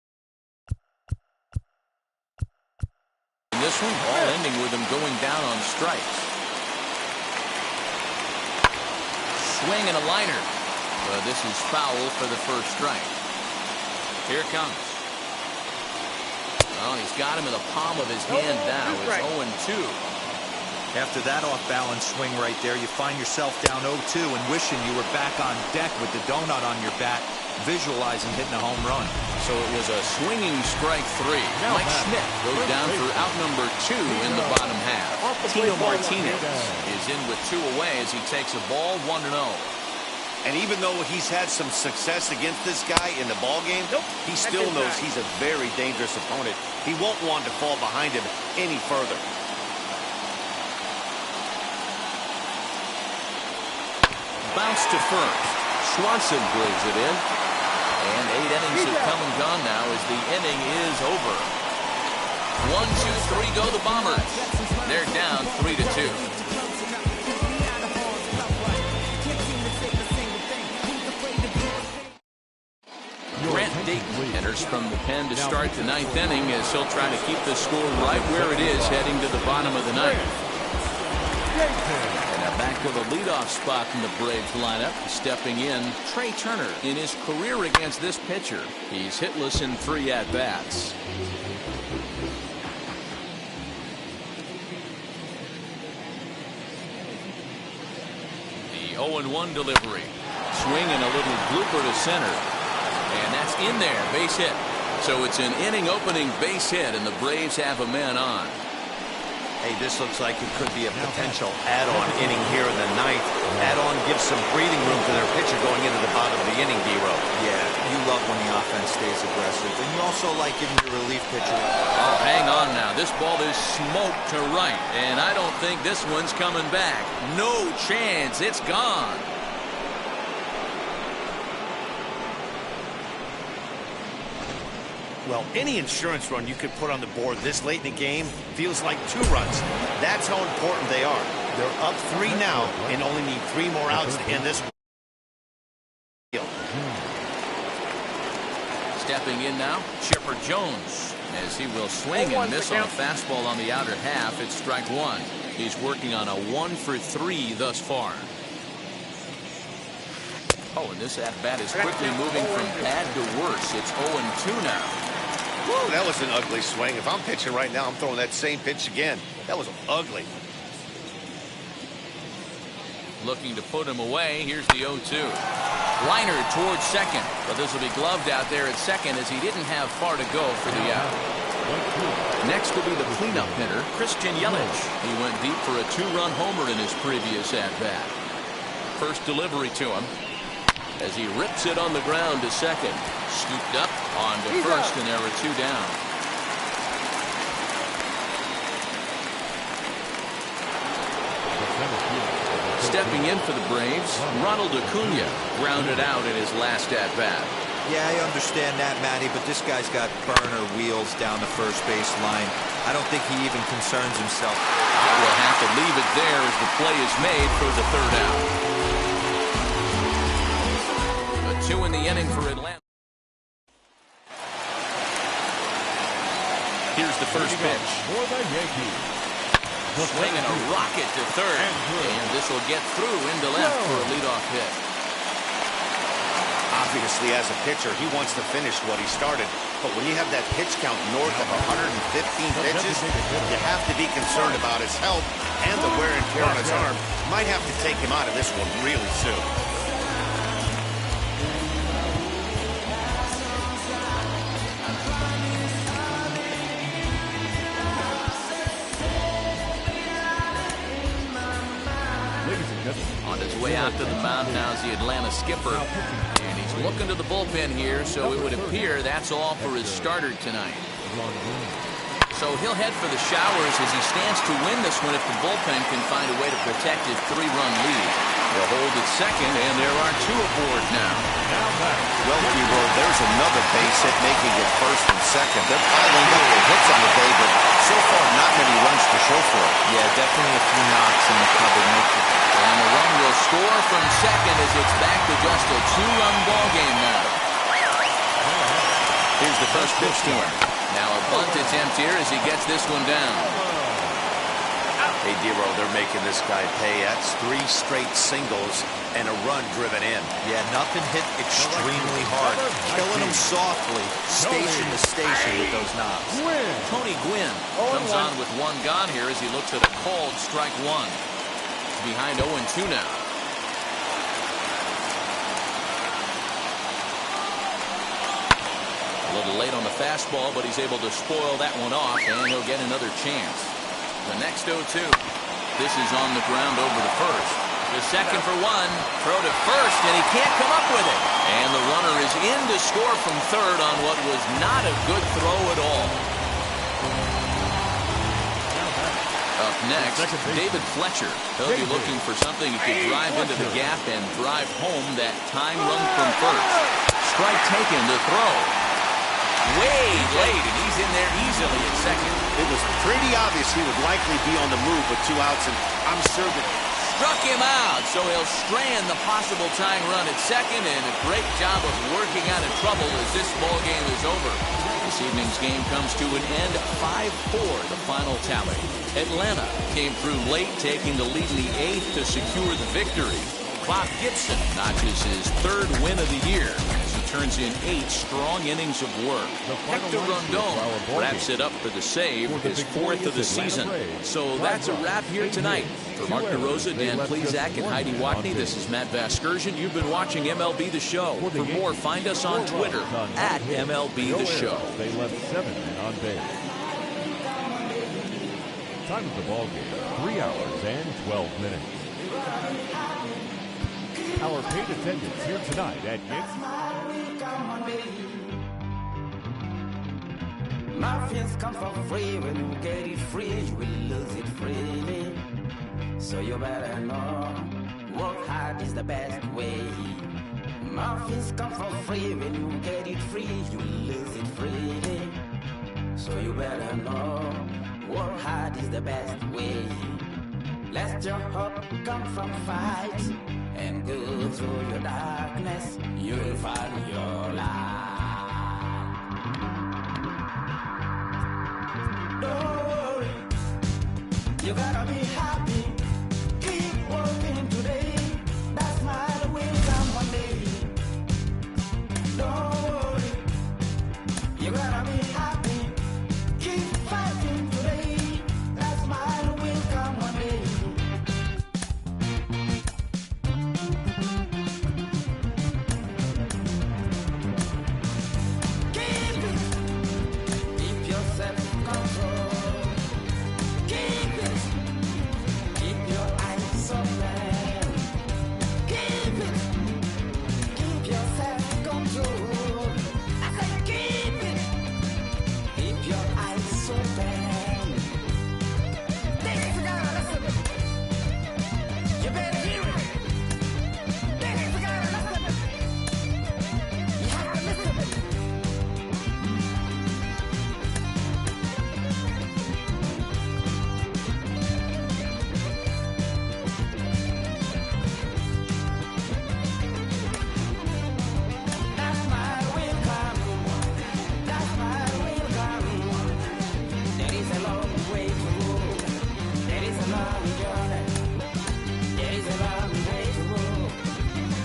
In this one, all ending with him going down on strikes. Swing and a liner. This is foul for the first strike. Here it comes. Oh, he's got him in the palm of his hand now. It's 0-2. After that off-balance swing right there, you find yourself down 0-2 and wishing you were back on deck with the donut on your bat, visualizing hitting a home run. So it was a swinging strike 3. Mike Schmidt goes down for out number 2 in the bottom half. Tino Martinez is in with 2 away as he takes a ball 1-0. And even though he's had some success against this guy in the ball game, he still knows he's a very dangerous opponent. He won't want to fall behind him any further. Bounce to first. Swanson brings it in. And 8 innings have come and gone now as the inning is over. 1, 2, 3 go the Bombers. They're down 3-2. Grant Dayton enters from the pen to start the 9th inning as he'll try to keep the score right where it is heading to the bottom of the 9th. And now back to the leadoff spot in the Braves lineup. Stepping in, Trey Turner. In his career against this pitcher, he's hitless in 3 at-bats. The 0-1 delivery. Swing and a little blooper to center. And that's in there, base hit. So it's an inning opening base hit, and the Braves have a man on. Hey, this looks like it could be a potential add-on inning here in the 9th. Add-on gives some breathing room to their pitcher going into the bottom of the inning, D-Row. Yeah, you love when the offense stays aggressive. And you also like giving your relief pitcher. Oh, hang on now. This ball is smoked to right. And I don't think this one's coming back. No chance. It's gone. Well, any insurance run you could put on the board this late in the game feels like 2 runs. That's how important they are. They're up 3 now and only need 3 more outs to end this one. Stepping in now, Chipper Jones, as he will swing and miss on a fastball on the outer half. It's strike 1. He's working on a 1-for-3 thus far. Oh, and this at-bat is quickly moving from bad to worse. It's 0-2 now. Woo, that was an ugly swing. If I'm pitching right now, I'm throwing that same pitch again. That was ugly. Looking to put him away. Here's the 0-2. Liner towards second, but this will be gloved out there at second as he didn't have far to go for the out. Next will be the cleanup hitter, Christian Yelich. He went deep for a 2-run homer in his previous at-bat. First delivery to him as he rips it on the ground to second. Scooped up on to first, and there are 2 down. Stepping in for the Braves, Ronald Acuna grounded out in his last at-bat. Yeah, I understand that, Matty, but this guy's got burner wheels down the first base line. I don't think he even concerns himself. We'll have to leave it there as the play is made for the 3rd out. A 2 in the inning for Atlanta. Here's the first pitch. For the Yankees. Swinging a rocket to third. And this will get through into left for a leadoff hit. Obviously, as a pitcher, he wants to finish what he started. But when you have that pitch count north of 115 pitches, you have to be concerned about his health and the wear and tear on his arm. Might have to take him out of this one really soon. On his way out to the mound now is the Atlanta skipper. And he's looking to the bullpen here, so it would appear that's all for his starter tonight. So he'll head for the showers as he stands to win this one if the bullpen can find a way to protect his 3-run lead. They'll hold at second, and there are 2 aboard now. Well, D-Row, there's another base hit making it first and second. They're piling up the hits on the day, but so far not many runs to show for it. Yeah, definitely a few knocks in the cupboard. And the run will score from second as it's back to just a 2-run ball game now. Here's the first pitch to him. Now a bunt attempt here as he gets this one down. Hey, D-Row, they're making this guy pay. That's 3 straight singles and a run driven in. Yeah, nothing hit extremely hard. Killing him softly, station to station with those knocks. Tony Gwynn comes on with 1 gone here as he looks at a called strike 1. Behind 0-2 now. A little late on the fastball, but he's able to spoil that one off, and he'll get another chance. The next 0-2. This is on the ground over the first. The second for one. Throw to first, and he can't come up with it. And the runner is in to score from third on what was not a good throw at all. Up next, David Fletcher. He'll be looking for something he could drive into the gap and drive home that time run from first. Strike taken to throw. Way late, and he's in there easily at second. It was pretty obvious he would likely be on the move with 2 outs, and I'm sure that struck him out, so he'll strand the possible tying run at second, and a great job of working out of trouble as this ball game is over. This evening's game comes to an end, 5-4, the final tally. Atlanta came through late, taking the lead in the 8th to secure the victory. Bob Gibson notches his 3rd win of the year as he turns in 8 strong innings of work. Hector Rondon wraps it up for the save, his 4th of the season. So that's a wrap here tonight. For Mark DeRosa, Dan Plezak, and Heidi Watney, this is Matt Vasgersian. You've been watching MLB The Show. For more, find us on Twitter at MLB The Show. They left 7 men on base. Time of the ball game, 3 hours and 12 minutes. Our paid attendance here tonight at Muffins come for free. When you get it free, you will lose it freely. So you better know, work hard is the best way. Muffins come for free. When you get it free, you will lose it freely. So you better know, work hard is the best way. Let your hope come from fight and go through your darkness. You will find your light. Don't worry, you gotta be happy. Keep working today. That smile will come one day. Don't worry, you gotta be happy. Keep fighting today. That smile will come one day. Keep your self-control. Keep it. Keep your eyes open. Keep it. Keep your self-control. I said keep it. Keep your eyes open. This is gotta listen. You better hear it. This is gotta listen. You have to listen. That's my will come. That's my will come. There is a long way to go. There is a long journey. There is a long way to go.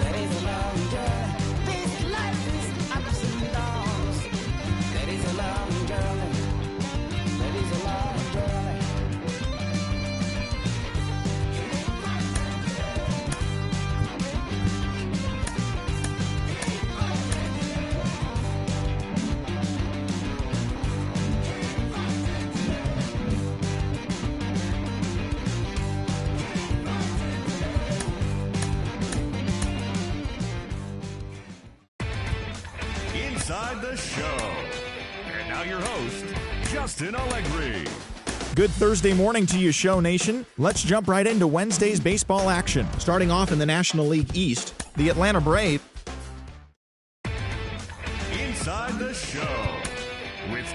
There is a long journey. This life is ups and downs. There is a long journey. There is a long journey. Inside the Show. And now your host, Justin Allegri. Good Thursday morning to you, Show Nation. Let's jump right into Wednesday's baseball action. Starting off in the National League East, the Atlanta Braves. Inside the Show with